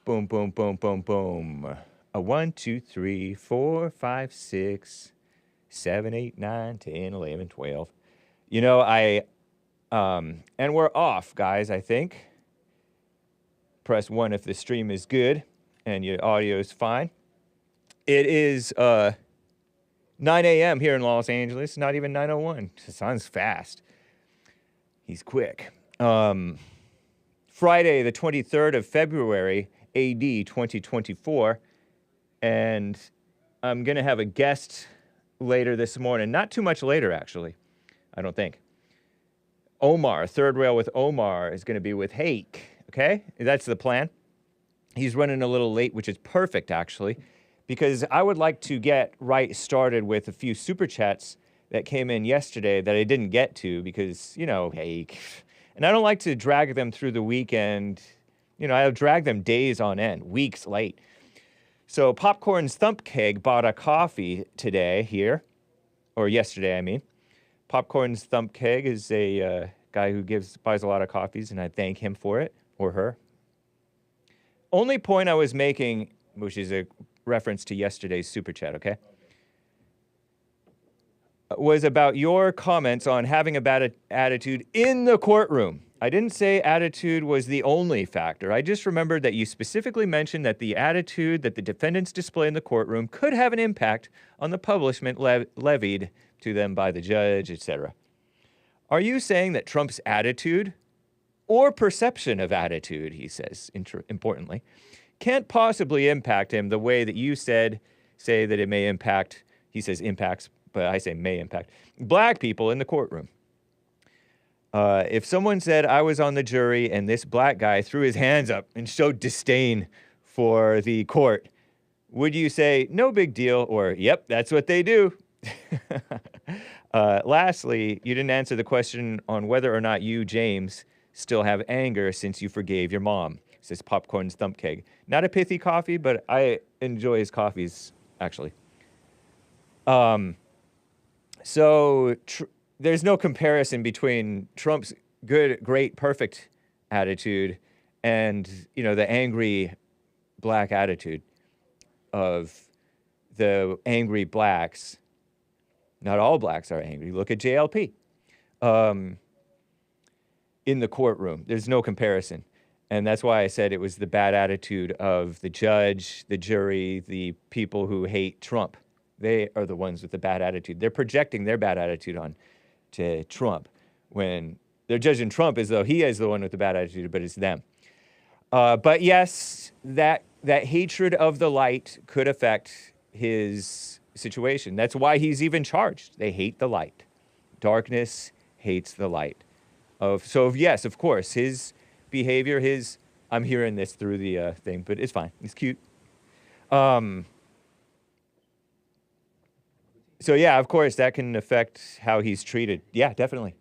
Boom, boom, boom, boom, boom. A 1, 2, 3, 4, 5, 6, 7, 8, 9, 10, 11, 12. You know, and we're off, guys, I think. Press 1 if the stream is good and your audio is fine. It is 9 a.m. here in Los Angeles, not even 9:01. Hassan's fast. He's quick. Friday, the 23rd of February, AD 2024, and I'm going to have a guest later this morning. Not too much later, actually, I don't think. Omar, Third Rail with Omar, is going to be with Hake, okay? That's the plan. He's running a little late, which is perfect, actually, because I would like to get right started with a few super chats that came in yesterday that I didn't get to because, you know, Hake. And I don't like to drag them through the weekend. You know, I'll drag them days on end, weeks late. So Popcorn's Thump Keg bought a coffee today here, or yesterday, I mean. Popcorn's Thump Keg is a guy who buys a lot of coffees, and I thank him for it, or her. Only point I was making, which is a reference to yesterday's super chat, okay, was about your comments on having a bad attitude in the courtroom. I didn't say attitude was the only factor. I just remembered that you specifically mentioned that the attitude that the defendants display in the courtroom could have an impact on the punishment levied to them by the judge, etc. Are you saying that Trump's attitude or perception of attitude, he says, importantly, can't possibly impact him the way that you say that it may impact, he says impacts, but I say may impact, black people in the courtroom? If someone said I was on the jury and this black guy threw his hands up and showed disdain for the court, would you say, no big deal, or, yep, that's what they do? Lastly, you didn't answer the question on whether or not you, James, still have anger since you forgave your mom, says Popcorn's Thump Keg. Not a pithy coffee, but I enjoy his coffees, actually. So there's no comparison between Trump's good, great, perfect attitude and, you know, the angry black attitude of the angry blacks. Not all blacks are angry. Look at JLP. In the courtroom, there's no comparison. And that's why I said it was the bad attitude of the judge, the jury, the people who hate Trump. They are the ones with the bad attitude. They're projecting their bad attitude on to Trump when they're judging Trump as though he is the one with the bad attitude, but it's them. But yes, that hatred of the light could affect his situation. That's why he's even charged. They hate the light. Darkness hates the light. So yes, of course, his behavior, I'm hearing this through the thing, but it's fine. It's cute. So yeah, of course, that can affect how he's treated. Yeah, definitely.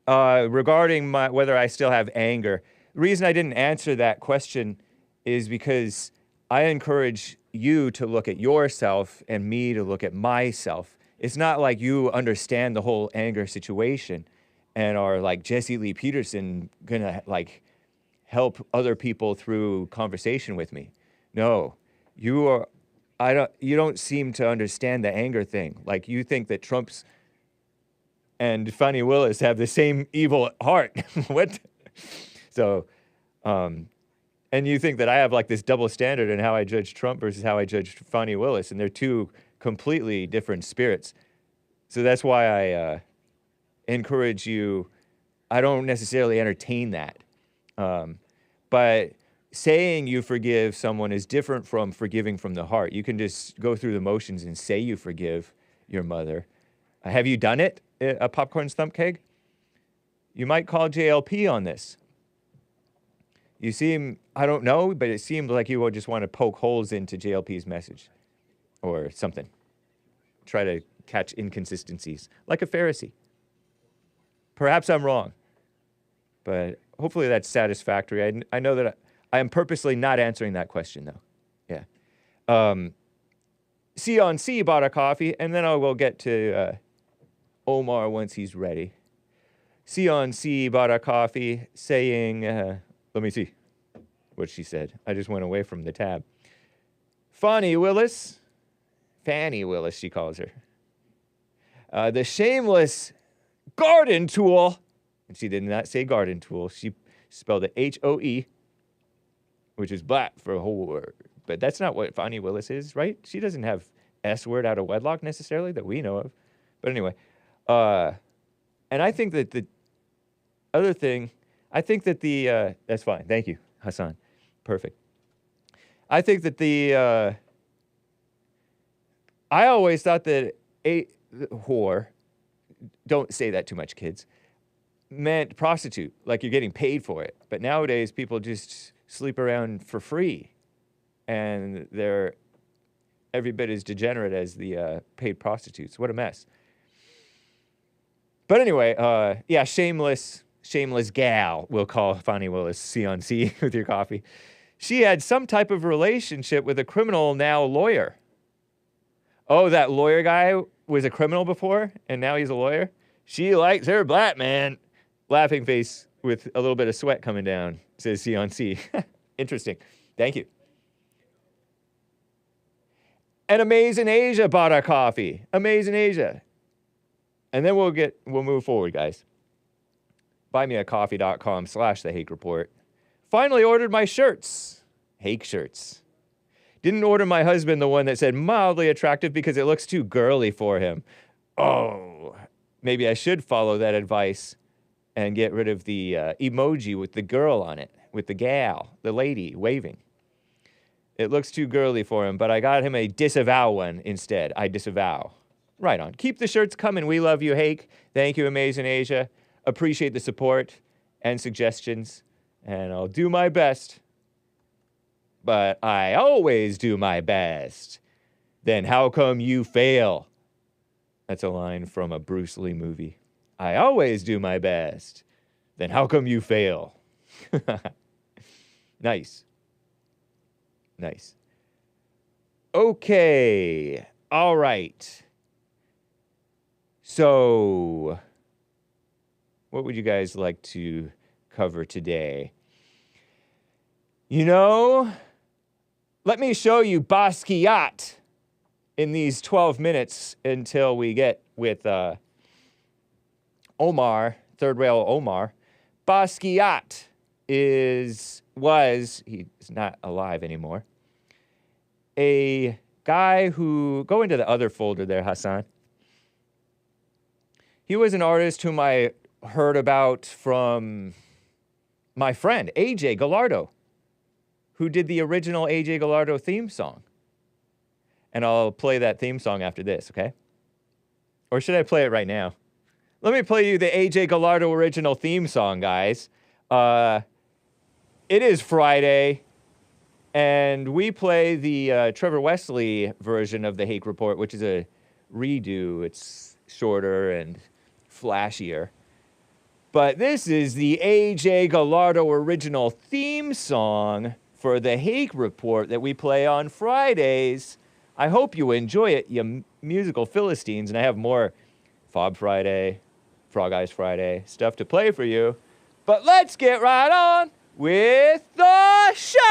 Regarding whether I still have anger, the reason I didn't answer that question is because I encourage you to look at yourself and me to look at myself. It's not like you understand the whole anger situation and are like Jesse Lee Peterson gonna like help other people through conversation with me. No, you don't seem to understand the anger thing. Like you think that Trump's and Fani Willis have the same evil heart. What? So, and you think that I have like this double standard in how I judge Trump versus how I judge Fani Willis, and they're two completely different spirits. So that's why I encourage you. I don't necessarily entertain that. But saying you forgive someone is different from forgiving from the heart. You can just go through the motions and say you forgive your mother. Have you done it, a Popcorn's Thump Keg? You might call JLP on this. You seem, I don't know, but it seemed like you would just want to poke holes into JLP's message or something. Try to catch inconsistencies, like a Pharisee. Perhaps I'm wrong, but hopefully that's satisfactory. I know that I am purposely not answering that question, though. Yeah. C on C bought a coffee, and then I will get to Omar once he's ready. C on C bought a coffee saying, Let me see what she said. I just went away from the tab. Fani Willis. Fani Willis, she calls her. The shameless garden tool. And she did not say garden tool. She spelled it H-O-E, which is black for a whole word. But that's not what Fani Willis is, right? She doesn't have S-word out of wedlock necessarily that we know of. But anyway, and I think that the other thing, I think that the, that's fine. Thank you, Hassan. Perfect. I think that I always thought that whore, don't say that too much, kids, meant prostitute, like you're getting paid for it. But nowadays, people just sleep around for free. And they're every bit as degenerate as the paid prostitutes. What a mess. But anyway, yeah, shameless gal, we'll call Fani Willis C on C with your coffee. She had some type of relationship with a criminal, now lawyer. Oh, that lawyer guy was a criminal before, and now he's a lawyer? She likes her black man. Laughing face with a little bit of sweat coming down, says C on C. Interesting. Thank you. And Amazing Asia bought our coffee. Amazing Asia. And then we'll move forward, guys. Buymeacoffee.com/The Hake Report. Finally ordered my shirts. Hake shirts. Didn't order my husband the one that said mildly attractive because it looks too girly for him. Oh, maybe I should follow that advice and get rid of the emoji with the girl on it, with the gal, the lady waving. It looks too girly for him, but I got him a disavow one instead. I disavow. Right on. Keep the shirts coming. We love you, Hake. Thank you, Amazing Asia. Appreciate the support and suggestions, and I'll do my best. But I always do my best. Then how come you fail? That's a line from a Bruce Lee movie. I always do my best. Then how come you fail? Nice. Nice. Okay. All right. So, what would you guys like to cover today? You know, let me show you Basquiat in these 12 minutes until we get with Omar, third rail Omar. Basquiat he's not alive anymore, a guy who, go into the other folder there, Hassan. He was an artist whom I heard about from my friend, AJ Gallardo, who did the original AJ Gallardo theme song. And I'll play that theme song after this, okay? Or should I play it right now? Let me play you the AJ Gallardo original theme song, guys. It is Friday, and we play the Trevor Wesley version of the Hake Report, which is a redo. It's shorter and flashier. But this is the AJ Gallardo original theme song for the Hake Report that we play on Fridays. I hope you enjoy it, you musical Philistines, and I have more Fob Friday, Frog Eyes Friday stuff to play for you. But let's get right on with the show!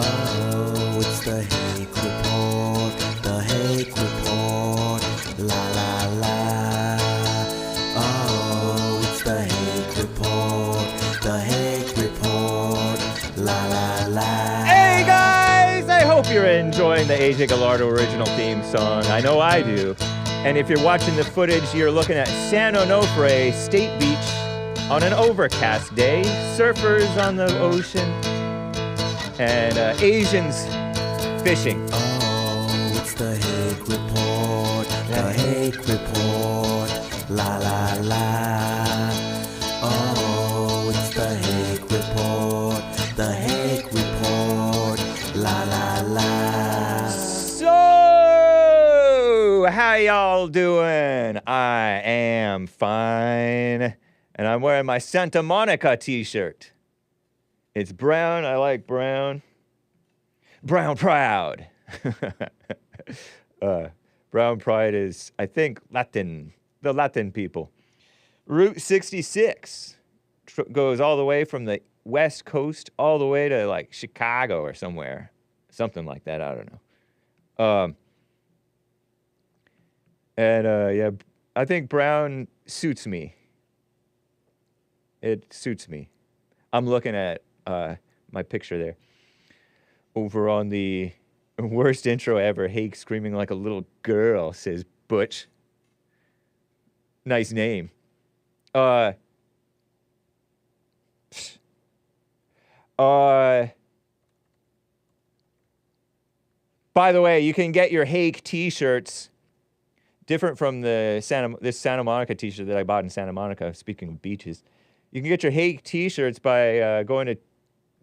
Oh, it's the Hake Report, the Hake Report, la la la. Oh, it's the Hake Report, the Hake Report, la la la. Hey guys, I hope you're enjoying the AJ Gallardo original theme song. I know I do. And if you're watching the footage, you're looking at San Onofre State Beach on an overcast day, surfers on the ocean, and Asians fishing. Oh, it's the Hake Report, the Hake Report, la la la. Oh, it's the Hake Report, the Hake Report, la la la. So, how y'all doing? I am fine, and I'm wearing my Santa Monica t-shirt. It's brown, I like brown. Brown Proud. Brown Pride is, I think, Latin. The Latin people. Route 66 goes all the way from the West Coast all the way to like Chicago or somewhere. Something like that. I don't know. Yeah, I think brown suits me. It suits me. I'm looking at my picture there. Over on the worst intro ever, Hake screaming like a little girl, says Butch. Nice name. By the way, you can get your Hake t-shirts different from this Santa Monica t-shirt that I bought in Santa Monica, speaking of beaches. You can get your Hake t-shirts by going to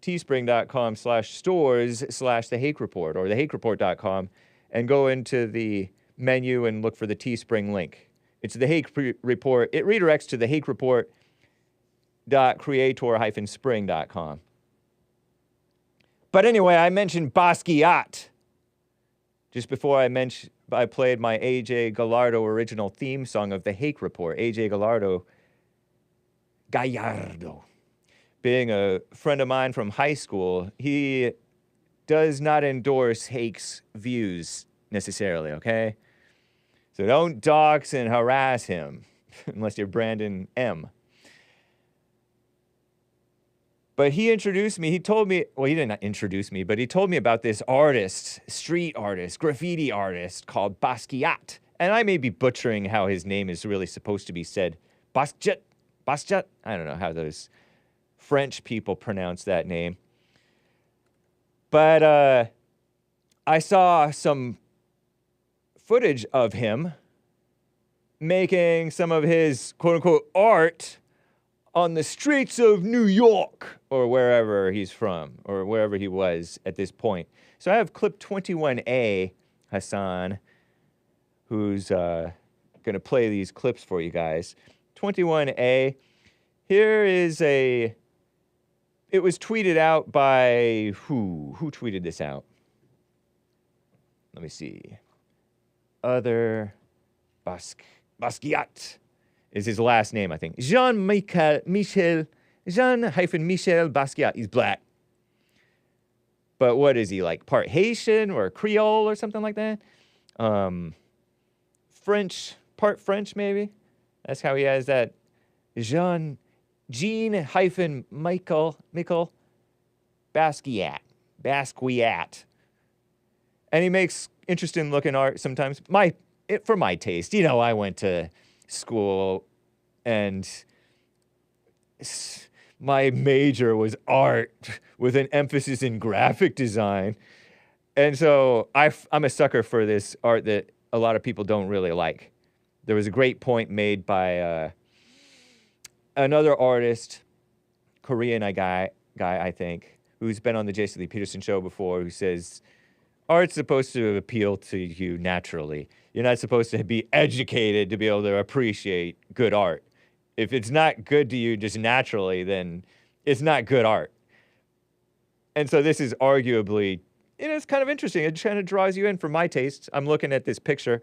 teespring.com/stores/The Hake Report or thehakereport.com and go into the menu and look for the Teespring link. It's the Hake Report. It redirects to the hakereport.creator-spring.com. But anyway, I mentioned Basquiat just before I played my A.J. Gallardo original theme song of the Hake Report. A.J. Gallardo, being a friend of mine from high school, he does not endorse Hake's views necessarily, okay? So don't dox and harass him, unless you're Brandon M. But he introduced me, he told me, well, he did not introduce me, but he told me about this artist, street artist, graffiti artist called Basquiat. And I may be butchering how his name is really supposed to be said. Basquiat? I don't know how those French people pronounce that name. But I saw some footage of him making some of his quote-unquote art on the streets of New York or wherever he's from or wherever he was at this point. So I have clip 21A, Hassan, who's going to play these clips for you guys. 21A, here is it was tweeted out by who? Who tweeted this out? Let me see. Basquiat is his last name, I think. Jean-Michel Basquiat. He's black. But what is he, like part Haitian or Creole or something like that? French, part French maybe? That's how he has that. Jean-Michel Basquiat. And he makes interesting looking art sometimes. For my taste. You know, I went to school and my major was art with an emphasis in graphic design. And so I'm a sucker for this art that a lot of people don't really like. There was a great point made by another artist, Korean guy, I think, who's been on the Jason Lee Peterson show before, who says, art's supposed to appeal to you naturally. You're not supposed to be educated to be able to appreciate good art. If it's not good to you just naturally, then it's not good art. And so this is arguably, it's kind of interesting. It kind of draws you in for my taste. I'm looking at this picture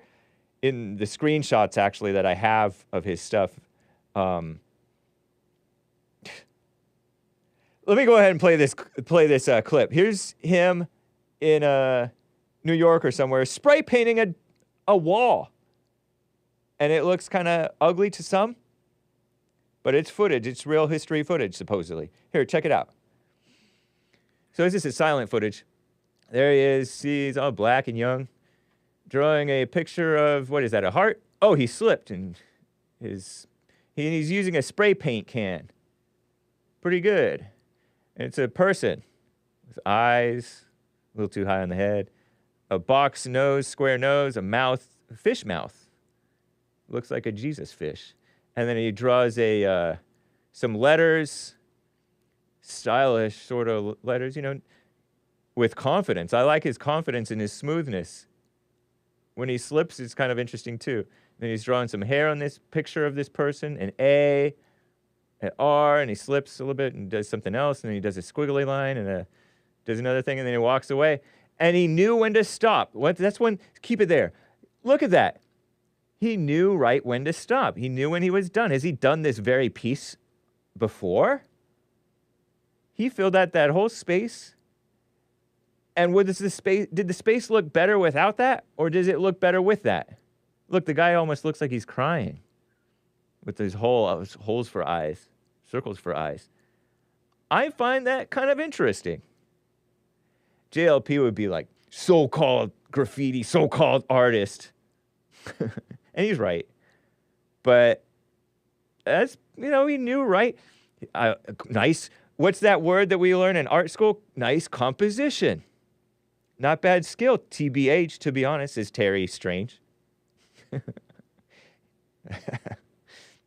in the screenshots, actually, that I have of his stuff. Let me go ahead and play this clip. Here's him in New York or somewhere, spray painting a wall. And it looks kind of ugly to some, but it's footage. It's real history footage, supposedly. Here, check it out. So this is silent footage. There he is. He's all black and young, drawing a picture of, what is that, a heart? Oh, he slipped, and he's using a spray paint can. Pretty good. And it's a person with eyes, a little too high on the head, a box nose, square nose, a mouth, a fish mouth. Looks like a Jesus fish. And then he draws some letters, stylish sort of letters, with confidence. I like his confidence and his smoothness. When he slips, it's kind of interesting too. Then he's drawing some hair on this picture of this person, an A, an R, and he slips a little bit and does something else, and then he does a squiggly line and does another thing, and then he walks away. And he knew when to stop. That's when, keep it there. Look at that. He knew right when to stop. He knew when he was done. Has he done this very piece before? He filled out that whole space. And did the space look better without that? Or does it look better with that? Look, the guy almost looks like he's crying. With those holes for eyes, circles for eyes. I find that kind of interesting. JLP would be like, so-called graffiti, so-called artist. And he's right. But that's, he knew, right? Nice. What's that word that we learn in art school? Nice composition. Not bad skill. TBH, to be honest, is Terry Strange.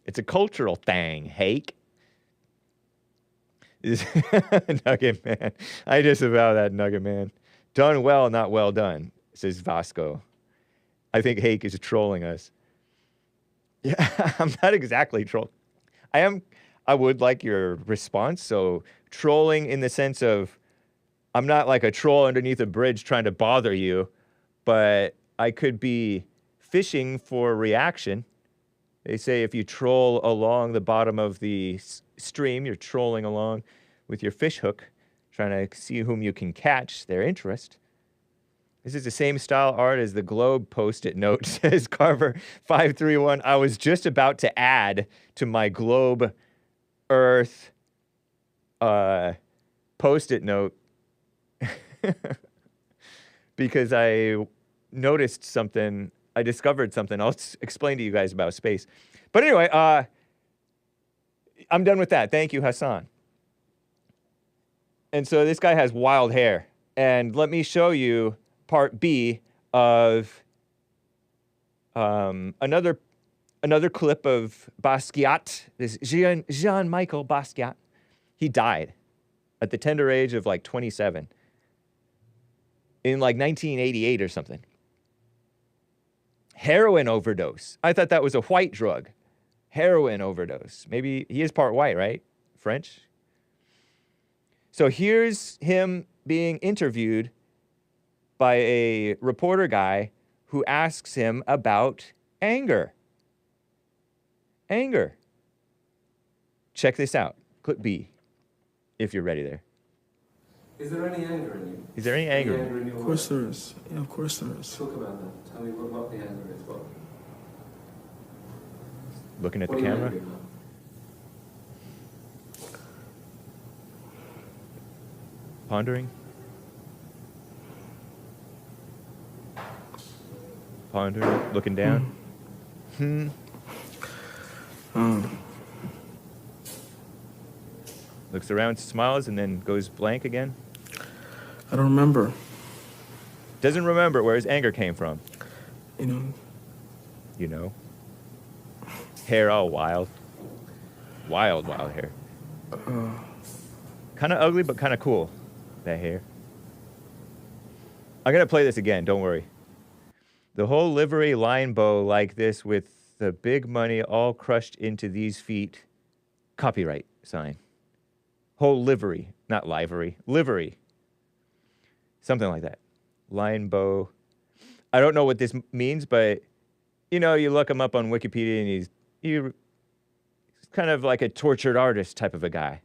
It's a cultural thing, Hake. Nugget Man. I disavow that, Nugget Man. Done well, not well done, says Vasco. I think Hake is trolling us. Yeah, I'm not exactly trolling. I would like your response. So trolling in the sense of, I'm not like a troll underneath a bridge trying to bother you, but I could be fishing for reaction. They say if you troll along the bottom of the stream, you're trolling along with your fish hook, trying to see whom you can catch, their interest. This is the same style art as the Globe Post-it note, says Carver531. I was just about to add to my Globe Earth Post-it note because I noticed something. I discovered something. I'll explain to you guys about space. But anyway, I'm done with that. Thank you, Hassan. And so this guy has wild hair. And let me show you part B of another clip of Basquiat, this Jean-Michel Basquiat. He died at the tender age of like 27 in like 1988 or something. Heroin overdose. I thought that was a white drug. Heroin overdose. Maybe he is part white, right? French. So here's him being interviewed by a reporter guy who asks him about anger. Anger. Check this out. Clip B, if you're ready there. Is there any anger in you? Is there any anger? In your Of course there is. Yeah, of course there is. Talk about that. Tell me what the anger is. Looking at What the are you camera. angry about? Pondering. Pondering. Looking down. Looks around, smiles, and then goes blank again. I don't remember. Doesn't remember where his anger came from. You know. Hair all wild. Wild hair. Kind of ugly, but kind of cool, that hair. I'm going to play this again, don't worry. The whole livery line bow like this with the big money all crushed into these feet. Copyright sign. Whole livery, not livery, livery. Something like that. Line bow. I don't know what this means, but, you look him up on Wikipedia and he's kind of like a tortured artist type of a guy.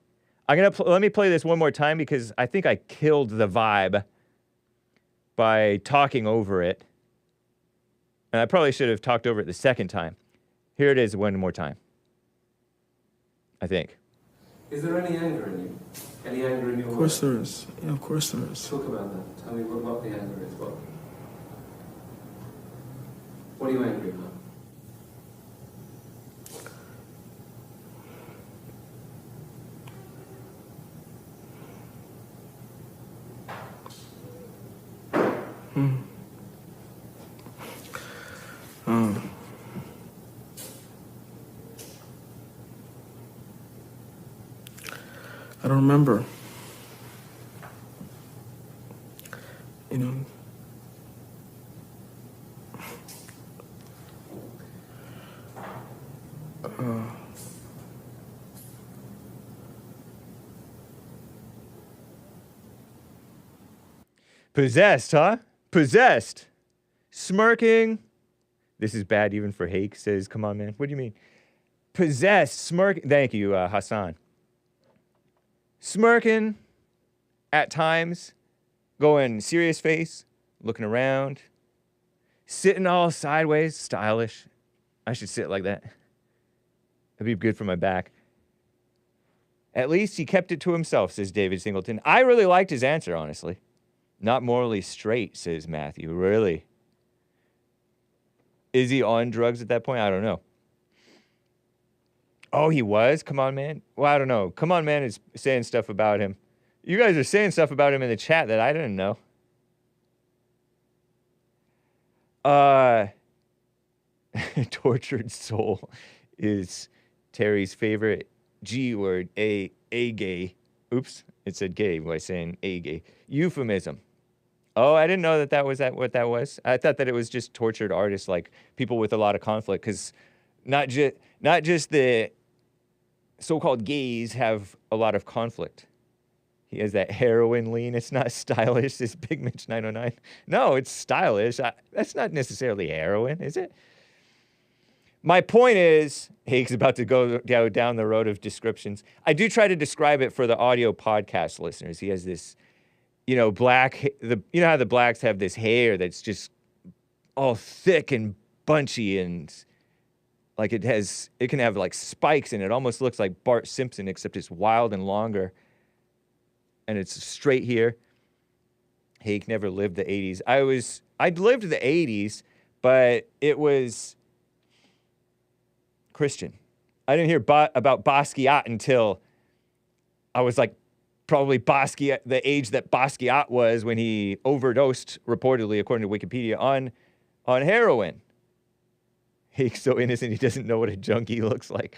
Let me play this one more time because I think I killed the vibe by talking over it. And I probably should have talked over it the second time. Here it is one more time. I think. Is there any anger in you? Any anger in your Of course there is. Yeah, of course there is. Talk about that. Tell me what the anger is. What are you angry about? I don't remember. You know. Possessed, huh? Possessed. Smirking. This is bad even for Hake, says, come on, man. What do you mean? Possessed, smirking. Thank you, Hassan. Smirking at times, going serious face, looking around, sitting all sideways, stylish. I should sit like that. That'd be good for my back. At least he kept it to himself, says David Singleton. I really liked his answer, honestly. Not morally straight, says Matthew. Really? Is he on drugs at that point? I don't know. Oh, he was? Come on, man. Well, I don't know. Come on, man is saying stuff about him. You guys are saying stuff about him in the chat that I didn't know. Tortured soul is Terry's favorite G word, a gay. Oops, it said gay by saying a gay. Euphemism. Oh, I didn't know that that was what that was. I thought that it was just tortured artists, like people with a lot of conflict, because not just the so-called gays have a lot of conflict. He has that heroin lean. It's not stylish, this Big Mitch 909. No, it's stylish. That's not necessarily heroin, is it? My point is, Hake's about to go down the road of descriptions. I do try to describe it for the audio podcast listeners. He has this, you know, you know how the blacks have this hair that's just all thick and bunchy and like it can have like spikes in it. It almost looks like Bart Simpson, except it's wild and longer. And it's straight here. Hake never lived the 80s. I'd lived the 80s, but it was Christian. I didn't hear about Basquiat until I was like probably Basquiat, the age that Basquiat was when he overdosed, reportedly, according to Wikipedia, on heroin. Hake's so innocent he doesn't know what a junkie looks like.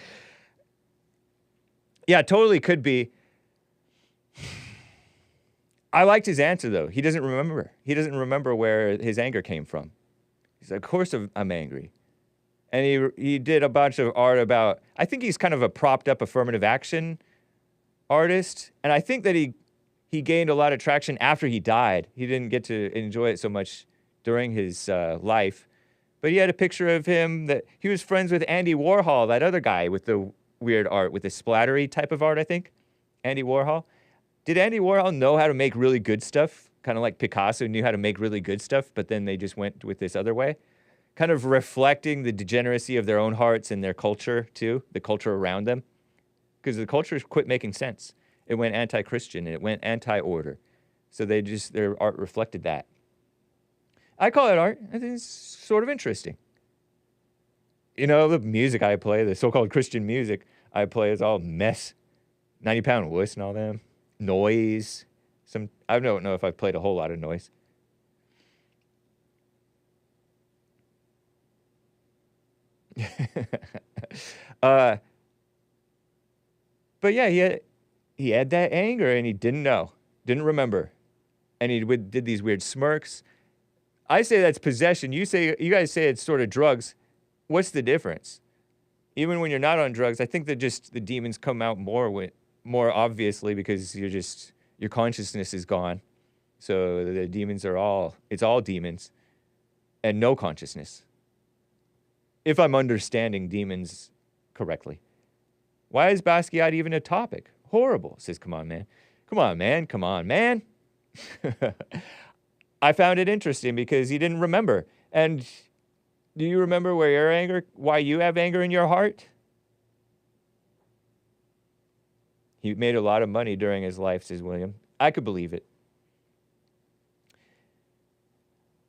Yeah, totally could be. I liked his answer, though. He doesn't remember. He doesn't remember where his anger came from. He's like, of course I'm angry. And he did a bunch of art about, I think he's kind of a propped up affirmative action artist. And I think that he gained a lot of traction after he died. He didn't get to enjoy it so much during his life. But he had a picture of him that he was friends with Andy Warhol, that other guy with the weird art, with the splattery type of art, I think. Andy Warhol. Did Andy Warhol know how to make really good stuff? Kind of like Picasso knew how to make really good stuff, but then they just went with this other way? Kind of reflecting the degeneracy of their own hearts and their culture, too, the culture around them. Because the culture quit making sense. It went anti-Christian, and it went anti-order. So their art reflected that. I call it art. I think it's sort of interesting. You know, the music I play, the so-called Christian music I play is all mess. 90-pound wuss and all them. Noise. I don't know if I've played a whole lot of noise. But yeah, he had that anger and he didn't remember. And he did these weird smirks. I say that's possession. You guys say it's sort of drugs. What's the difference? Even when you're not on drugs, I think that just the demons come out more obviously because your consciousness is gone. So the demons it's all demons and no consciousness. If I'm understanding demons correctly. Why is Basquiat even a topic? Horrible, says, come on, man. Come on, man. Come on, man. I found it interesting because he didn't remember. And do you remember why you have anger in your heart? He made a lot of money during his life, says William. I could believe it.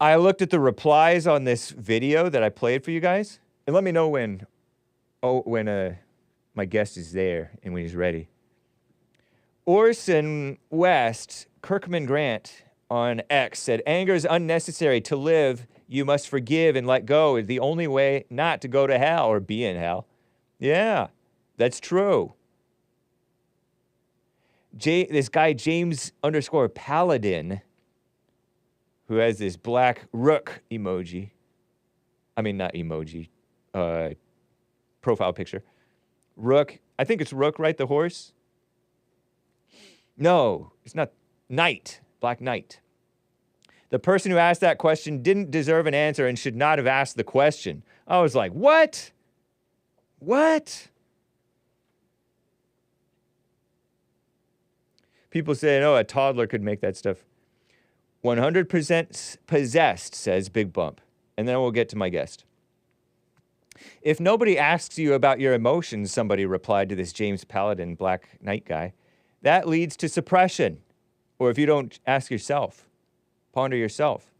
I looked at the replies on this video that I played for you guys. And let me know when my guest is there and when he's ready. Orson West, Kirkman Grant on X said, anger is unnecessary. To live, you must forgive and let go. Is the only way not to go to hell or be in hell. Yeah, that's true. This guy, James _Paladin, who has this black rook emoji. I mean, not emoji. Profile picture. Rook. I think it's Rook, right? The horse? No, it's not. Knight. Black Knight. The person who asked that question didn't deserve an answer and should not have asked the question. I was like, what? What? People say, oh, a toddler could make that stuff. 100% possessed, says Big Bump. And then we'll get to my guest. If nobody asks you about your emotions, somebody replied to this James Paladin Black Knight guy, that leads to suppression. Or if you don't ask yourself, ponder yourself.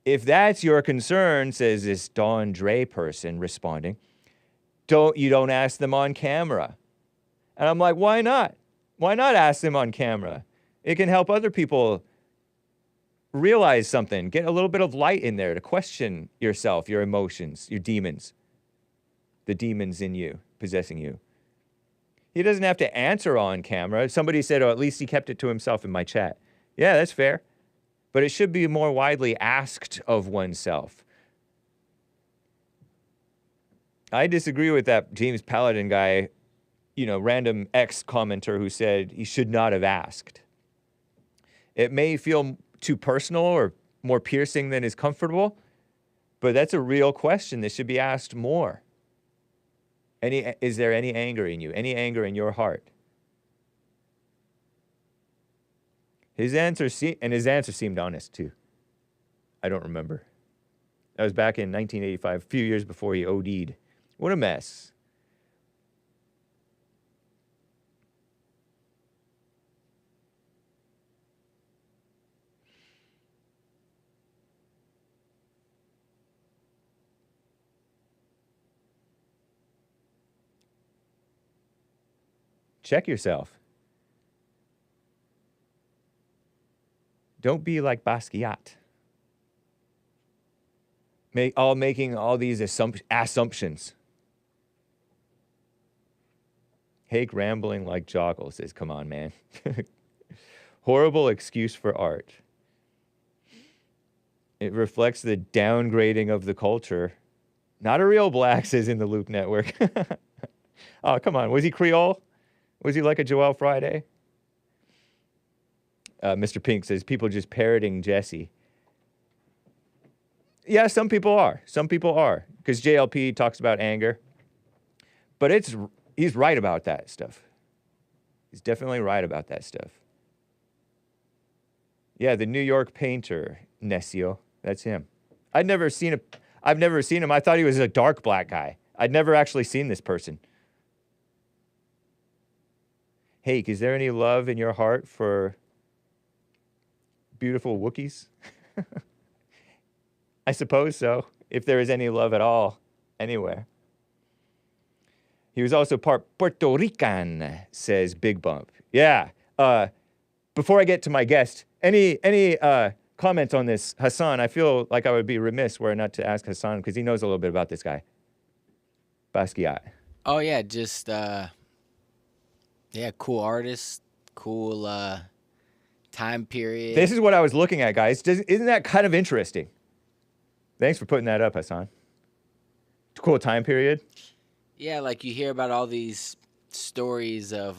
If that's your concern, says this Don Dre person responding, you don't ask them on camera. And I'm like, why not? Why not ask them on camera? It can help other people realize something, get a little bit of light in there to question yourself, your emotions, your demons, the demons in you, possessing you. He doesn't have to answer on camera. Somebody said, oh, at least he kept it to himself in my chat. Yeah, that's fair. But it should be more widely asked of oneself. I disagree with that James Paladin guy, random ex-commenter who said he should not have asked. It may feel too personal or more piercing than is comfortable, but that's a real question that should be asked more. Is there any anger in you? Any anger in your heart? His answer seemed honest too. I don't remember. That was back in 1985, a few years before he OD'd. What a mess. Check yourself. Don't be like Basquiat. Making all these assumptions. Hake rambling like Jockle says, come on, man. Horrible excuse for art. It reflects the downgrading of the culture. Not a real black, says in the Loop Network. Oh, come on. Was he Creole? Was he like a Joel Friday? Mr. Pink says, people just parroting Jesse. Yeah, some people are. Some people are. Because JLP talks about anger. But he's right about that stuff. He's definitely right about that stuff. Yeah, the New York painter, Necio. That's him. I've never seen him. I thought he was a dark black guy. I'd never actually seen this person. Hake, is there any love in your heart for beautiful Wookiees? I suppose so, if there is any love at all, anywhere. He was also part Puerto Rican, says Big Bump. Yeah. Before I get to my guest, any comments on this, Hassan? I feel like I would be remiss were not to ask Hassan because he knows a little bit about this guy, Basquiat. Oh yeah, just cool artist, cool time period. This is what I was looking at, guys. Isn't that kind of interesting? Thanks for putting that up, Hassan. Cool time period. Yeah, like you hear about all these stories of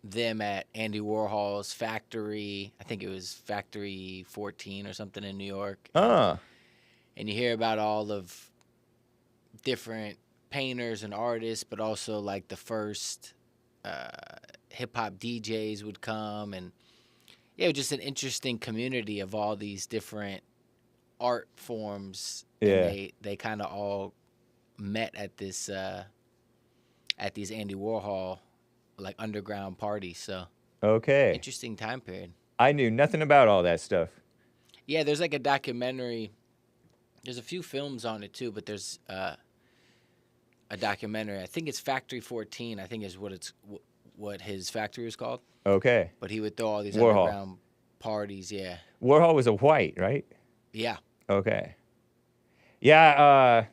them at Andy Warhol's factory. I think it was Factory 14 or something in New York. Ah. And you hear about all of different painters and artists, but also like the first hip-hop DJs would come. And yeah, it was just an interesting community of all these different art forms. Yeah. And they kind of all met at this at these Andy Warhol like underground parties. So Okay. interesting time period. I knew nothing about all that stuff. Yeah, there's like a documentary. There's a few films on it too, but there's a documentary. I think it's Factory 14. I think is what his factory was called. Okay. But he would throw all these Warhol. underground parties. Yeah. Warhol was a white, right? Yeah. Okay. Yeah,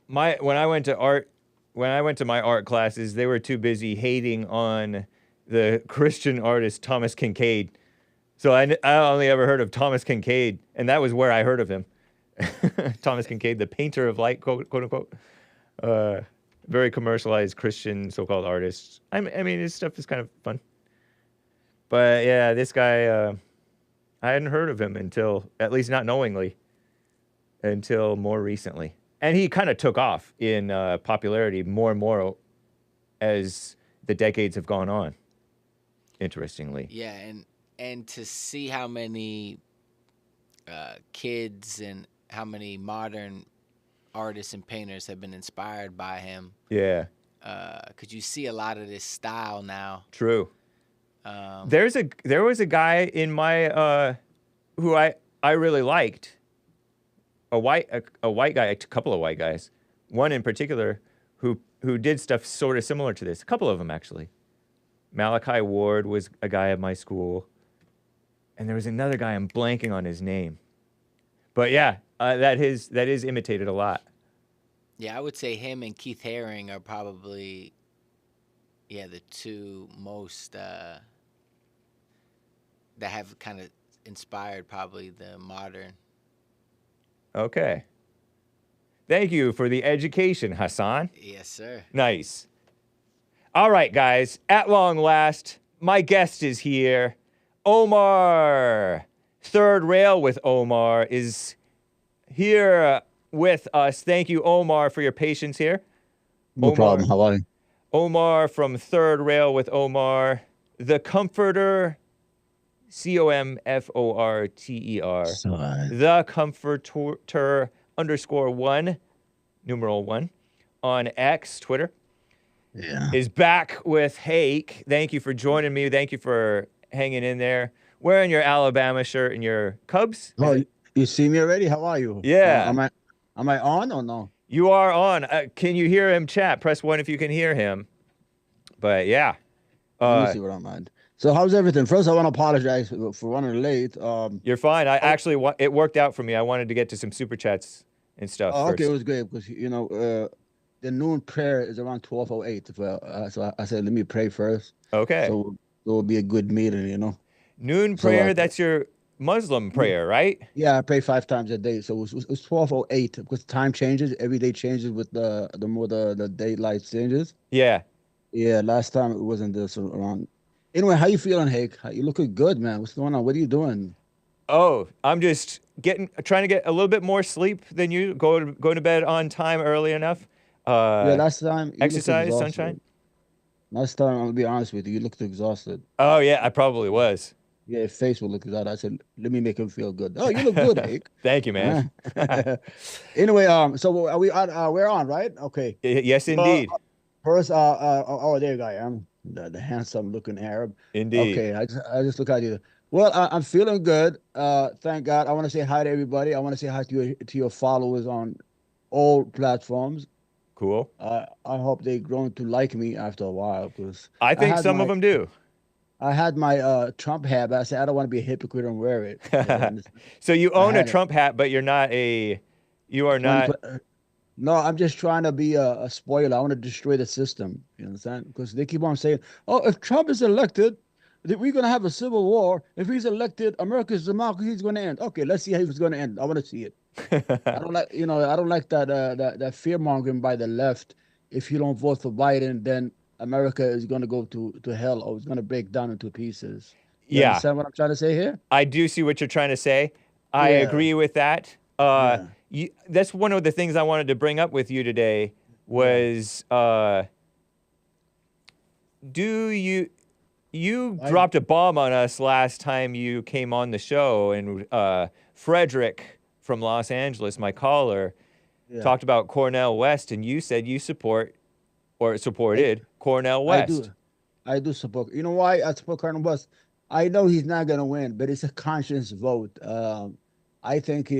when I went to my art classes, they were too busy hating on the Christian artist Thomas Kincaid. So I only ever heard of Thomas Kincaid, and that was where I heard of him. Thomas Kincaid, the painter of light, quote unquote. Very commercialized Christian so-called artist. I mean, his stuff is kind of fun. But yeah, this guy, I hadn't heard of him until, at least not knowingly, until more recently. And he kind of took off in popularity more and more as the decades have gone on, interestingly. Yeah, and to see how many kids and how many modern artists and painters have been inspired by him. Yeah. Because you see a lot of this style now. True. There was a guy in my who I really liked, a white guy, a couple of white guys, one in particular who did stuff sort of similar to this. A couple of them actually. Malachi Ward was a guy at my school, and there was another guy. I'm blanking on his name, but yeah, that is imitated a lot. Yeah, I would say him and Keith Haring are probably, the two most that have kind of inspired probably the modern. Okay. Thank you for the education, Hassan. Yes, sir. Nice. All right, guys. At long last, my guest is here. Omar. Third Rail with Omar is here with us. Thank you, Omar, for your patience here. No problem. How are you? Omar from Third Rail with Omar. The Comforter, COMFORTER. The Comforter _1, numeral 1, on X, Twitter. Yeah. Is back with Hake. Thank you for joining me. Thank you for hanging in there. Wearing your Alabama shirt and your Cubs. Oh, you see me already? How are you? Yeah. Am I on or no? You are on. Can you hear him chat? Press 1 if you can hear him. But yeah. Let me see what I'm on. So how's everything? First, I want to apologize for running late. You're fine. I actually, it worked out for me. I wanted to get to some super chats and stuff first. Okay, it was great because, the noon prayer is around 12:08. So I said, let me pray first. Okay. So it will be a good meeting, Noon prayer, that's your Muslim prayer, right? Yeah, I pray 5 times a day. So it was 12:08 because time changes. Every day changes with the more the daylight changes. Yeah. Yeah, last time it wasn't this around. Anyway, how you feeling, Hake? You looking good, man. What's going on? What are you doing? Oh, I'm just trying to get a little bit more sleep than you. Go to bed on time early enough. Yeah, last time exercise, sunshine. Last time, I'll be honest with you, you looked exhausted. Oh yeah, I probably was. Yeah, your face will look exhausted. I said, let me make him feel good. Oh, you look good, Hake. Thank you, man. Anyway, so are we on? We're on, right? Okay. Yes, indeed. First, there I am, the handsome-looking Arab. Indeed. Okay, I just look at you. Well, I'm feeling good. Thank God. I want to say hi to everybody. I want to say hi to your followers on all platforms. Cool. I hope they've grown to like me after a while because I think some of them do. I had my Trump hat, but I said I don't want to be a hypocrite and wear it. So you own a Trump hat, but you're not you are not. No, I'm just trying to be a spoiler. I want to destroy the system. You understand? Because they keep on saying, oh, if Trump is elected, we're going to have a civil war. If he's elected, America's democracy is going to end. Okay, let's see how it's going to end. I want to see it. I don't like, I don't like that fear mongering by the left. If you don't vote for Biden, then America is going to go to hell or it's going to break down into pieces. You understand what I'm trying to say here? I do see what you're trying to say. I agree with that. That's one of the things I wanted to bring up with you today was, you dropped a bomb on us last time you came on the show, and Frederick from Los Angeles, my caller, talked about Cornel West, and you said you supported Cornel West. I do support. You know why I support Cornel West? I know he's not going to win, but it's a conscience vote. I think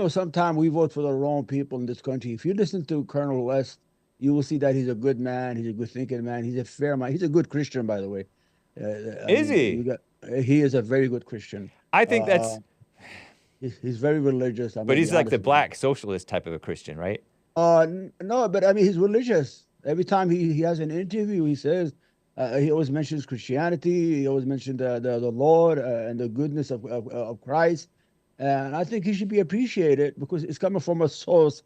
sometimes we vote for the wrong people in this country. If you listen to Colonel West, you will see that he's a good man. He's a good thinking man. He's a fair man. He's a good Christian, by the way. He is a very good Christian. I think that's... He's very religious. But he's like the black socialist type of a Christian, right? No, but I mean, he's religious. Every time he has an interview, he says, he always mentions Christianity. He always mentions the Lord and the goodness of Christ. And I think he should be appreciated because it's coming from a source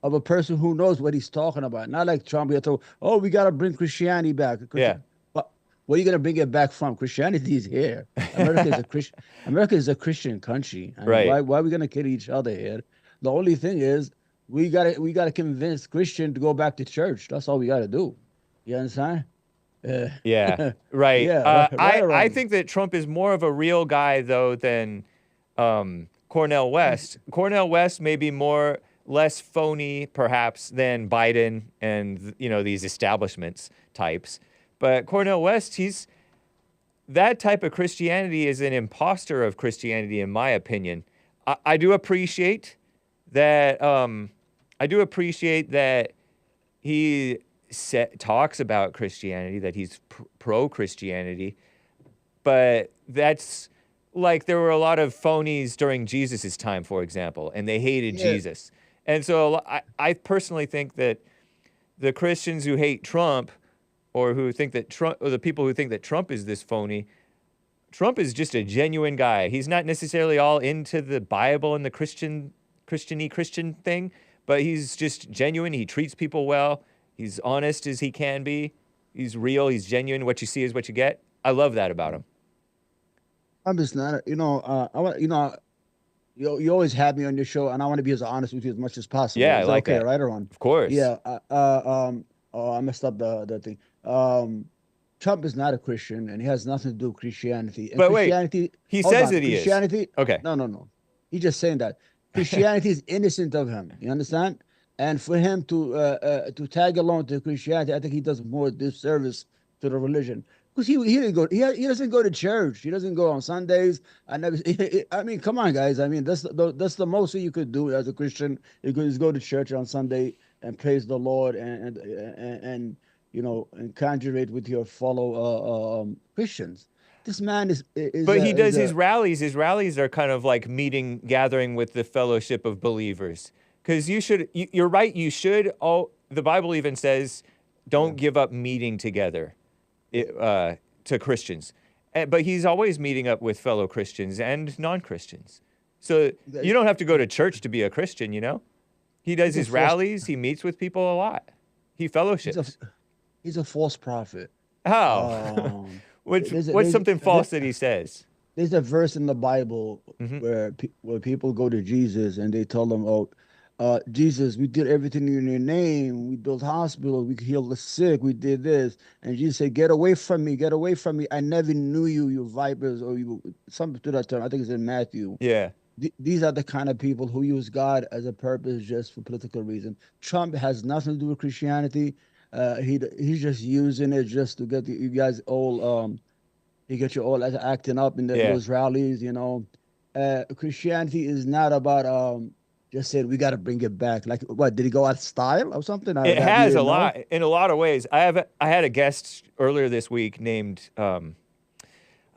of a person who knows what he's talking about. Not like Trump, we got to bring Christianity back. Where are you gonna bring it back from? Christianity is here. America is a Christian. America is a Christian country. I mean, Right. why are we gonna kill each other here? The only thing is we gotta convince Christian to go back to church. That's all we gotta do. You understand? Uh, Yeah, right. yeah, right or I wrong. think that Trump is more of a real guy though than Cornel West. Cornel West may be less phony perhaps than Biden and these establishments types. But Cornel West, that type of Christianity is an imposter of Christianity, in my opinion. I do appreciate that. He talks about Christianity, that he's pro-Christianity, but that's like there were a lot of phonies during Jesus's time, for example, and they hated Yeah, Jesus. And so I personally think that the Christians who hate Trump, or the people who think that Trump is this phony, Trump is just a genuine guy. He's not necessarily all into the Bible and the Christian thing, but he's just genuine. He treats people well. He's honest as he can be. He's real. He's genuine. What you see is what you get. I love that about him. I'm just not. I want. You always have me on your show, and I want to be as honest with you as much as possible. Yeah, I Is that like okay, that. right or wrong? Of course. Yeah. Oh, I messed up the thing. Trump is not a Christian, and he has nothing to do with Christianity. And But wait, Christianity, he hold says on, that he is. Christianity. Okay. No. He's just saying that Christianity is innocent of him. You understand? And for him to tag along to Christianity, I think he does more disservice to the religion. Because he didn't go. He doesn't go to church. He doesn't go on Sundays. I mean, come on, guys. I mean, that's the most you could do as a Christian. You could just go to church on Sunday and praise the Lord and and conjurate with your fellow Christians. This man is. But he does his rallies. His rallies are kind of like gathering with the fellowship of believers. Because you're right. You should. The Bible even says, don't give up meeting together. To Christians, but he's always meeting up with fellow Christians and non-Christians. So you don't have to go to church to be a Christian, He does his rallies, he meets with people a lot. He fellowships. He's a false prophet. How? What's there's- something false that he says? There's a verse in the Bible where people go to Jesus and they tell them, Jesus, we did everything in your name. We built hospitals. We healed the sick. We did this. And Jesus said, get away from me. Get away from me. I never knew you, you vipers, or you, something to that term. I think it's in Matthew. Yeah. These are the kind of people who use God as a purpose just for political reason. Trump has nothing to do with Christianity. He's just using it just to get you guys all, he gets you all acting up in those rallies, Christianity is not about, just said we got to bring it back. Like what? Did he go out of style or something? It has a lot in a lot of ways. I had a guest earlier this week named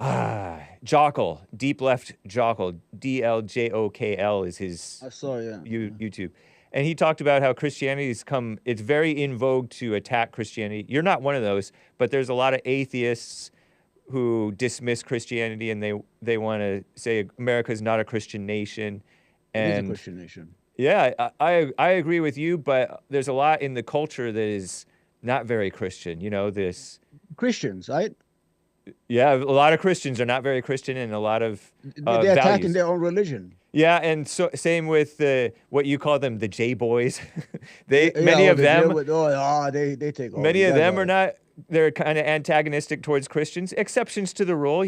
Jockle, Deep Left Jockle, DLJOKL is his. I saw, yeah. YouTube, and he talked about how Christianity's it's very in vogue to attack Christianity. You're not one of those, but there's a lot of atheists who dismiss Christianity and they want to say America's not a Christian nation. And It is a Christian nation. Yeah, I agree with you, but there's a lot in the culture that is not very Christian. This. Christians, right? Yeah, a lot of Christians are not very Christian, and a lot of They're attacking values. their own religion. Yeah, and so same with what you call them, the J boys. Many of them they take over. Many of them are not. They're kind of antagonistic towards Christians. Exceptions to the rule,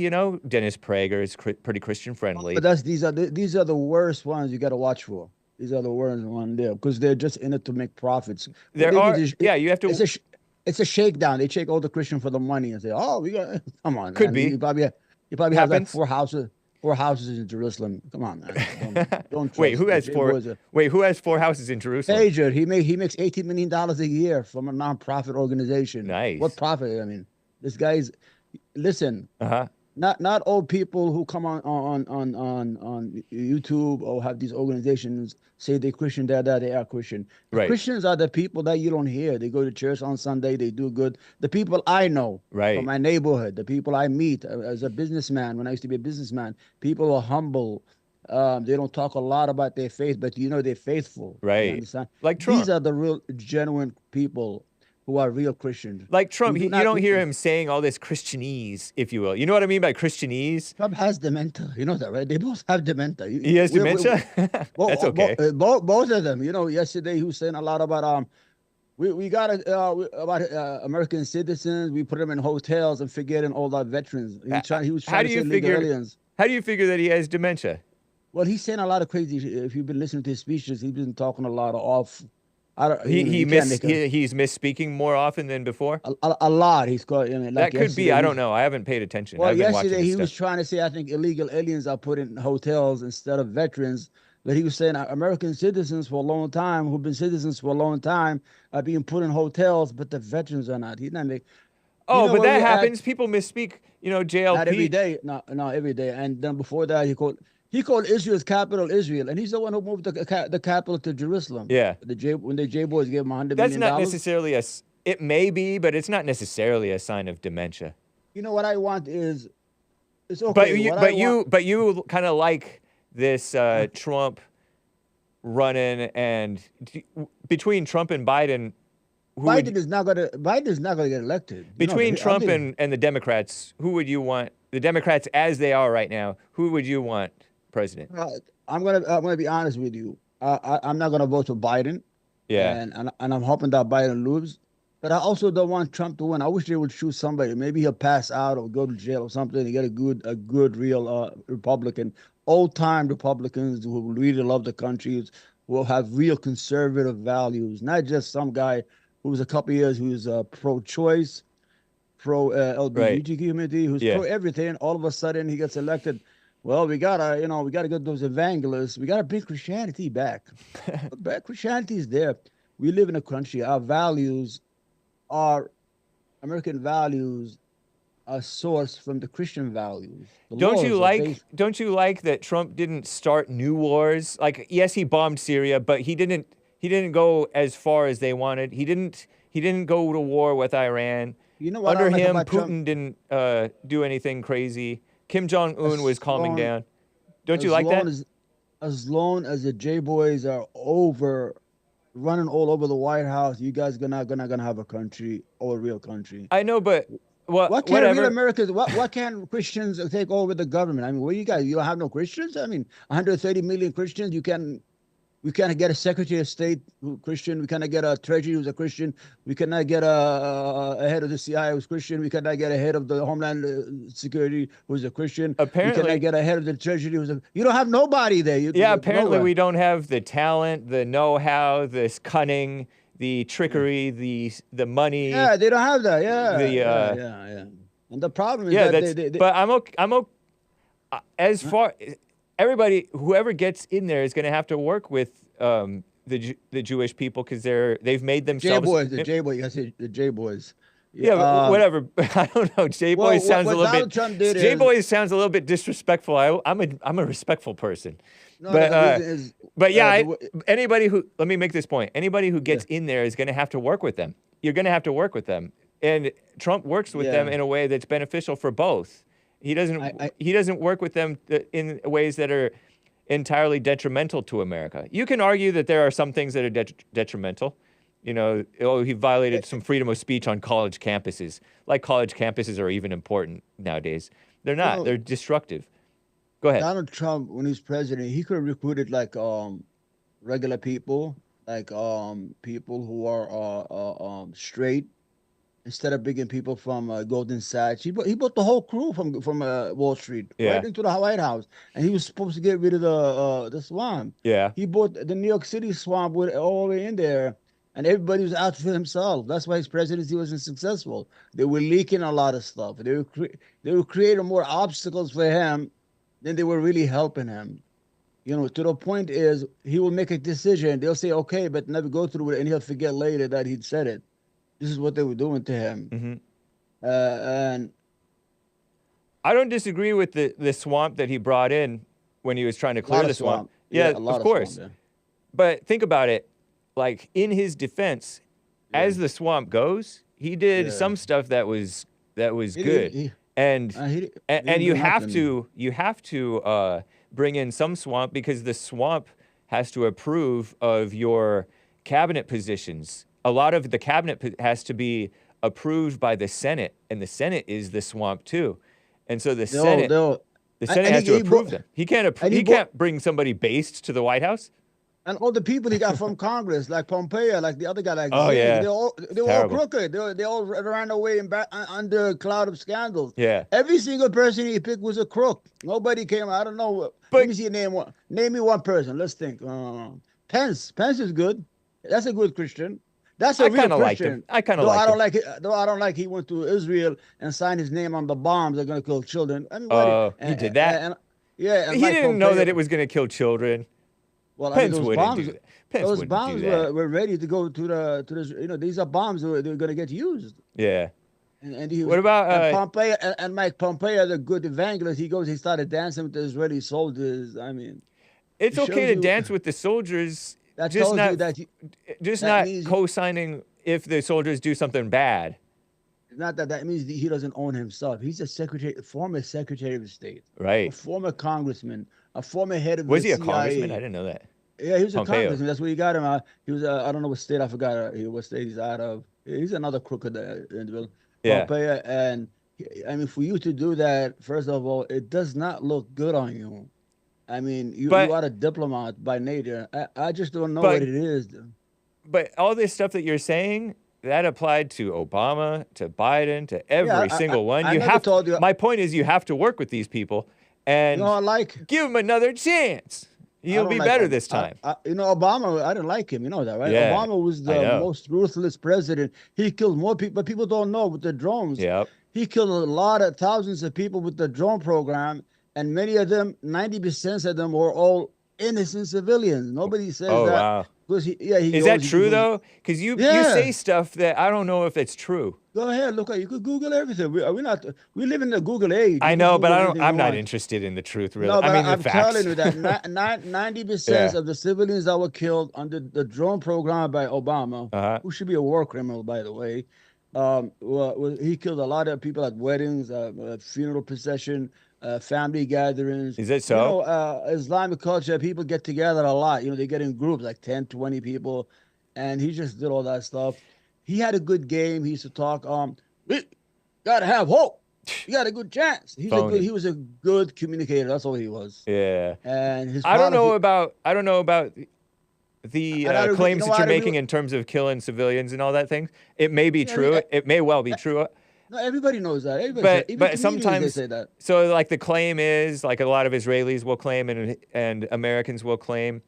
Dennis Prager is pretty Christian friendly. But these are the worst ones you got to watch for. These are the worst ones there because they're just in it to make profits. You have to. It's a shakedown. They shake all the Christian for the money and say, "Oh, we got come on." Could man. be. You probably have like four houses in Jerusalem. Come on, man. Don't Wait, who has trust four? boys. Wait, who has 4 houses in Jerusalem? Major. He makes $18 million a year from a nonprofit organization. Nice. What profit? I mean, this guy's. Listen. Uh-huh. Not all people who come on YouTube or have these organizations say they're Christian, they are Christian. Right. Christians are the people that you don't hear. They go to church on Sunday, they do good. The people I know from my neighborhood, the people I meet as a businessman, when I used to be a businessman, people are humble. They don't talk a lot about their faith, but they're faithful. Right. You understand? Like Trump. These are the real genuine people who are real Christians. Like Trump, who do you not- don't hear him saying all this Christianese, if you will. You know what I mean by Christianese? Trump has dementia. You know that, right? They both have dementia. He has dementia? That's okay. Both of them. You know, yesterday he was saying a lot about we got about American citizens. We put them in hotels and forgetting all our veterans. He was trying to say illegal aliens. How do you figure that he has dementia? Well, he's saying a lot of crazy. If you've been listening to his speeches, he's been talking a lot of off. He's misspeaking more often than before. A lot. He's called. I mean, like that could be. I don't know. I haven't paid attention. Well, I've been yesterday watching he this was stuff. trying to say, I think illegal aliens are put in hotels instead of veterans. But he was saying American citizens for a long time, who've been citizens for a long time, are being put in hotels, but the veterans are not. He's not making. Oh, but that happens. People misspeak. You know, JLP. Not every day. No, every day. And then before that, he called Israel's capital Israel, and he's the one who moved the capital to Jerusalem. Yeah. When the J boys gave him $100 That's million. not necessarily it may be, but it's not necessarily a sign of dementia. You know what I want is, it's okay. But you kind of like this Trump running, and between Trump and Biden. Biden's not gonna get elected. Between Trump and the Democrats, who would you want? The Democrats as they are right now, who would you want president? I'm gonna be honest with you. I'm not gonna vote for Biden. Yeah. And I'm hoping that Biden loses. But I also don't want Trump to win. I wish they would choose somebody. Maybe he'll pass out or go to jail or something and get a good real Republican, old-time Republicans who really love the country, who will have real conservative values, not just some guy who was a couple years who's pro-choice, pro-LGBT community, who's pro-everything. All of a sudden he gets elected. Well, we gotta get those evangelists. We gotta bring Christianity back. Christianity is there. We live in a country. Our values, our American values, are sourced from the Christian values. Don't you like that Trump didn't start new wars? Like, yes, he bombed Syria, but he didn't go as far as they wanted. He didn't go to war with Iran. You know what? Under him, Putin didn't do anything crazy. Kim Jong-un was calming down. Don't you like that? As long as the J boys are running all over the White House, you guys gonna have a country or a real country. I know, but what can real Americans? What can Christians take over the government? I mean, what you guys? You don't have no Christians? I mean, 130 million Christians. We can't get a Secretary of State who's Christian. We cannot get a Treasury who's a Christian. We cannot get a head of the CIA who's Christian. We cannot get a head of the Homeland Security who's a Christian. Apparently, we cannot get a head of the Treasury who's you don't have nobody there. Apparently we don't have the talent, the know-how, this cunning, the trickery, the money. Yeah, they don't have that. Yeah. And the problem is but I'm okay. As far everybody, whoever gets in there is going to have to work with the Jewish people because they've made themselves the J boys. I said the J boys. Yeah, but whatever. I don't know. J boys sounds a little bit. J boys sounds a little bit disrespectful. I'm a respectful person. No, anybody who, let me make this point. Anybody who gets in there is going to have to work with them. You're going to have to work with them, and Trump works with them in a way that's beneficial for both. He doesn't work with them in ways that are entirely detrimental to America. You can argue that there are some things that are detrimental. You know, he violated some freedom of speech on college campuses. Like college campuses are even important nowadays. They're not. They're destructive. Go ahead. Donald Trump, when he was president, he could have recruited like regular people, like people who are straight, instead of bringing people from Goldman Sachs. He brought the whole crew from Wall Street right into the White House, and he was supposed to get rid of the swamp. Yeah. He brought the New York City swamp with all the way in there, and everybody was out for himself. That's why his presidency wasn't successful. They were leaking a lot of stuff. They were creating more obstacles for him than they were really helping him. You know, to the point is he will make a decision. They'll say, okay, but never go through it, and he'll forget later that he'd said it. This is what they were doing to him. Mm-hmm. And I don't disagree with the swamp that he brought in when he was trying to clear the swamp. Yeah, of course. Swamp, But think about it. Like, in his defense, as the swamp goes, he did some stuff that was good. And you have to bring in some swamp because the swamp has to approve of your cabinet positions. a lot of the cabinet has to be approved by the Senate, and the Senate is the swamp too. And so the Senate has to approve them. He can't bring somebody based to the White House. And all the people he got from Congress, like Pompeo, like the other guy, like yeah, they were all crooked. They all ran away under a cloud of scandals. Yeah, every single person he picked was a crook. Nobody came. I don't know. Let me see name one. Name me one person. Let's think. Pence. Pence is good. That's a good Christian. That's a real Christian. I kind of like him. I don't like it. Though I don't like he went to Israel and signed his name on the bombs that are going to kill children. I mean, he did that. And he didn't know that it was going to kill children. Well, Pence wouldn't do that. Those bombs were ready to go to the. These are bombs that were going to get used. Yeah. And he was, what about Pompeo and Mike Pompeo, the good evangelist? He started dancing with the Israeli soldiers. I mean, it's okay to dance with the soldiers. Just not co-signing if the soldiers do something bad. Not that means he doesn't own himself. He's a former Secretary of State, right? A former congressman, a former head of was the he a CIA. Congressman? I didn't know that. Yeah, he was Pompeo. A congressman. That's where he got him. He was I don't know what state. I forgot what state he's out of. He's another crooked individual. Yeah. Pompeo, and I mean, for you to do that, first of all, it does not look good on you. I mean, you are a diplomat by nature. I just don't know what it is. But all this stuff that you're saying, that applied to Obama, to Biden, to every single one. My point is you have to work with these people and give them another chance. You'll be better this time. Obama, I didn't like him. You know that, right? Yeah, Obama was the most ruthless president. He killed more people, but people don't know with the drones. Yep. He killed thousands of people with the drone program. And many of them, 90% of them were all innocent civilians. Nobody says that. Wow. Is that true though? Because you say stuff that I don't know if it's true. Go ahead, look. You could Google everything. We live in the Google age. I know, but I'm not interested in the truth, really. No, but I'm telling you that 90% of the civilians that were killed under the drone program by Obama, who should be a war criminal, by the way, he killed a lot of people at weddings, funeral procession. Family gatherings. Is it so? Islamic culture, people get together a lot. They get in groups, like 10, 20 people. And he just did all that stuff. He had a good game. He used to talk, we gotta have hope. You got a good chance. He was a good communicator. That's all he was. Yeah. And I don't know about the claims that you're making in terms of killing civilians and all that thing. It may be true. It may well be true. No, everybody knows that. But sometimes they say that. So like the claim is, like a lot of Israelis will claim and Americans will claim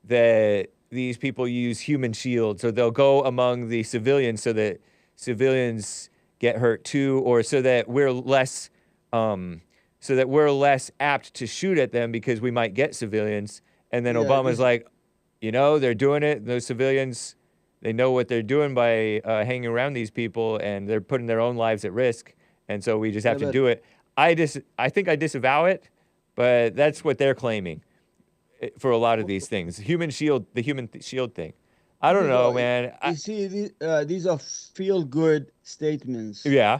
that these people use human shields, or they'll go among the civilians so that civilians get hurt too, or so that we're less apt to shoot at them because we might get civilians. And then Obama's like, they're doing it. Those civilians, they know what they're doing by hanging around these people, and they're putting their own lives at risk. And so we just have to do it. I think I disavow it, but that's what they're claiming for a lot of these things. The human shield thing. I don't know, man. You see, these are feel-good statements. Yeah.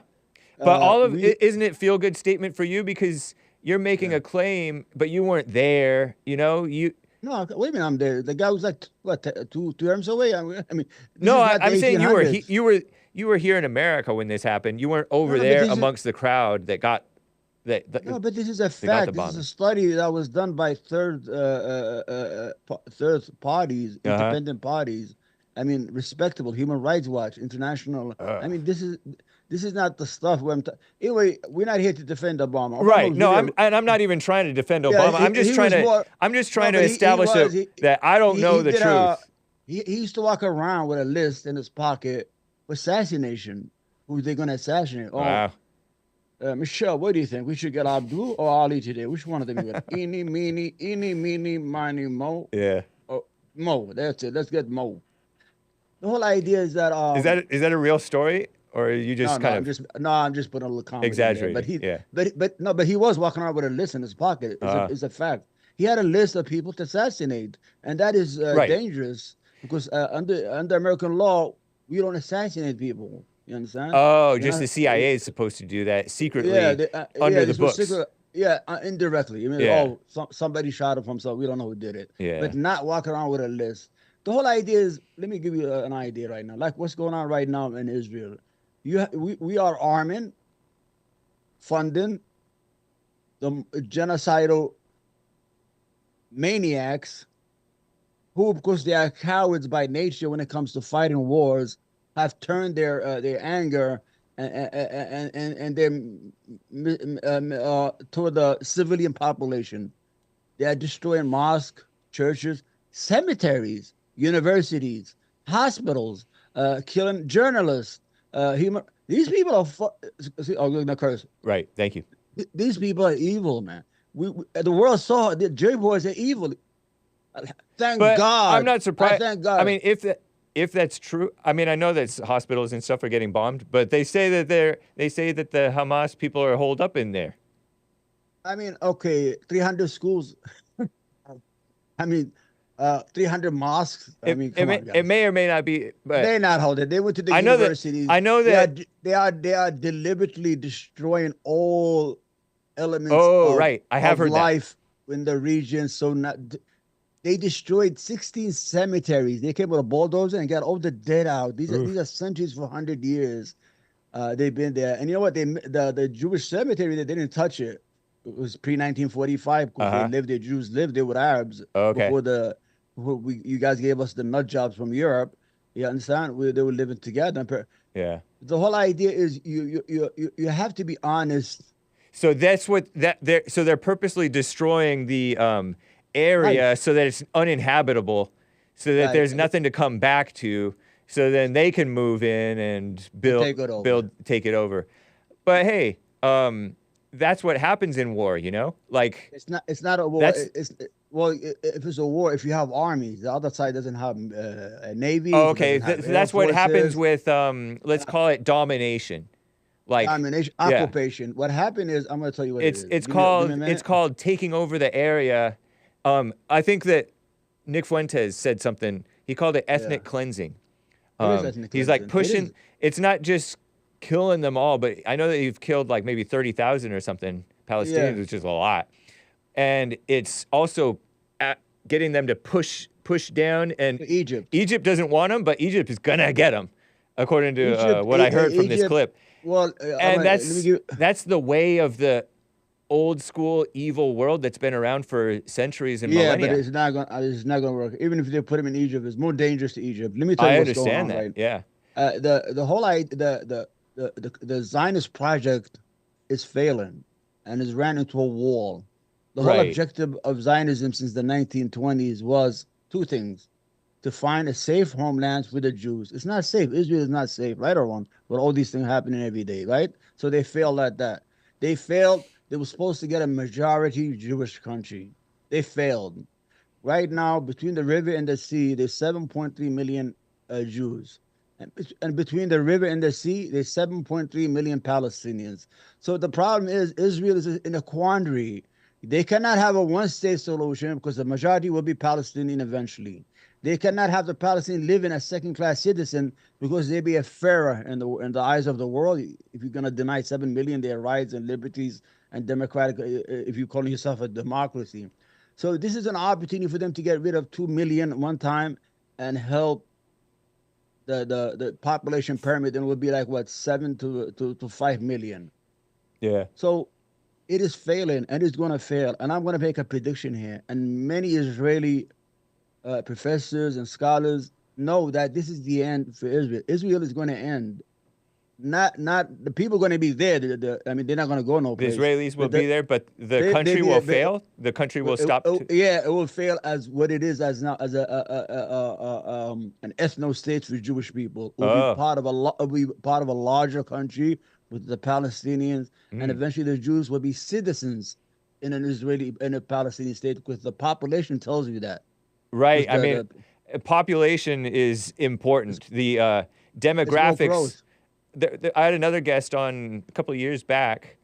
But isn't it feel-good statement for you because you're making a claim, but you weren't there, No, wait a minute, I'm there. The guy was like, what, two terms away? I mean, no, I'm saying you were here in America when this happened. You weren't over there amongst the crowd that got that. No, but this is a fact. This is a study that was done by third parties, independent parties. I mean, respectable, Human Rights Watch, international. I mean, this is not the stuff where anyway, we're not here to defend Obama. Right. No, I'm not even trying to defend Obama. I'm just trying to establish that I don't know the truth. He used to walk around with a list in his pocket with assassination. Who they're going to assassinate? Wow. Michelle, what do you think? We should get Abdul or Ali today? Which one of them? Eeny, meeny, miny, mo. Yeah. Oh, Mo. That's it. Let's get Mo. The whole idea is that is that a real story, or are you just I'm just putting a little comment. Exaggerating. But he was walking around with a list in his pocket. It's a fact. He had a list of people to assassinate, and that is dangerous because under American law, we don't assassinate people. You understand? Oh, just the CIA is supposed to do that secretly under the books. Indirectly. I mean, somebody shot him from somewhere. We don't know who did it. Yeah. But not walking around with a list. the whole idea is, let me give you an idea right now. Like what's going on right now in Israel. We are arming, funding the genocidal maniacs who, because they are cowards by nature when it comes to fighting wars, have turned their anger and their toward the civilian population. They are destroying mosques, churches, cemeteries, universities, hospitals, killing journalists. These people are. I'm going to curse. Right. Thank you. These people are evil, man. The world saw the J boys are evil. Thank But God. I'm not surprised. Thank God. I mean, if that's true, I mean, I know that hospitals and stuff are getting bombed, but they say that the Hamas people are holed up in there. I mean, okay, 300 schools. I mean, 300 mosques. I mean, come on, guys. It may or may not be, but They're not holding. They went to the I know universities. I know that they are deliberately destroying all elements. Oh, of, right. I have of heard life in the region. So they destroyed 16 cemeteries. They came with a bulldozer and got all the dead out. These are centuries for 100 years. They've been there. And you know what? The Jewish cemetery, they didn't touch it. It was pre-1945 because the Jews lived there with Arabs. Okay. Before you guys gave us the nut jobs from Europe. You understand? They were living together. Yeah. The whole idea is you have to be honest. So that's what they're purposely destroying the area so that it's uninhabitable, so that there's nothing to come back to, so then they can move in and take it over. But hey, that's what happens in war, you know? Like it's not a war. If it's a war, if you have armies, the other side doesn't have a navy. Oh, okay, that's what happens with let's call it domination. Like domination, occupation. What happened is, I'm going to tell you what it is. It's called taking over the area. I think that Nick Fuentes said something. He called it ethnic cleansing. He's like pushing. It's not just killing them all, but I know that you've killed like maybe 30,000 or something Palestinians, which is a lot. And it's also getting them to push down. And Egypt. Egypt doesn't want them, but Egypt is gonna get them, according to what I heard from this clip. Well, and that's the way of the old school evil world that's been around for centuries and millennia. Yeah, but it's not gonna work. Even if they put him in Egypt, it's more dangerous to Egypt. Let me tell you what's going on. I understand that. Right? Yeah. The whole idea, the Zionist project is failing and has ran into a wall. The whole objective of Zionism since the 1920s was two things: to find a safe homeland for the Jews. It's not safe. Israel is not safe, right or wrong, with all these things happening every day, right? So they failed at that. They failed. They were supposed to get a majority Jewish country. They failed. Right now, between the river and the sea, there's 7.3 million Jews. And between the river and the sea, there's 7.3 million Palestinians. So the problem is Israel is in a quandary. They cannot have a one-state solution because the majority will be Palestinian eventually. They cannot have the Palestinians live in a second-class citizen because they be a pharaoh in the eyes of the world. If you're going to deny 7 million their rights and liberties and democratic, if you're calling yourself a democracy. So this is an opportunity for them to get rid of 2 million one time and help the population pyramid, and it would be like, what, 7 to 5 million. Yeah. So it is failing, and it's going to fail. And I'm going to make a prediction here. And many Israeli professors and scholars know that this is the end for Israel. Israel is going to end. Not the people going to be there. I mean, they're not going to go no place. The Israelis will be there, but the country will fail. The country will stop. It will fail as what it is as now, as an ethno state for Jewish people. It will be part of a larger country with the Palestinians, and eventually the Jews will be citizens in a Palestinian state, because the population tells you that. Right. I mean, population is important. The demographics. I had another guest on a couple of years back,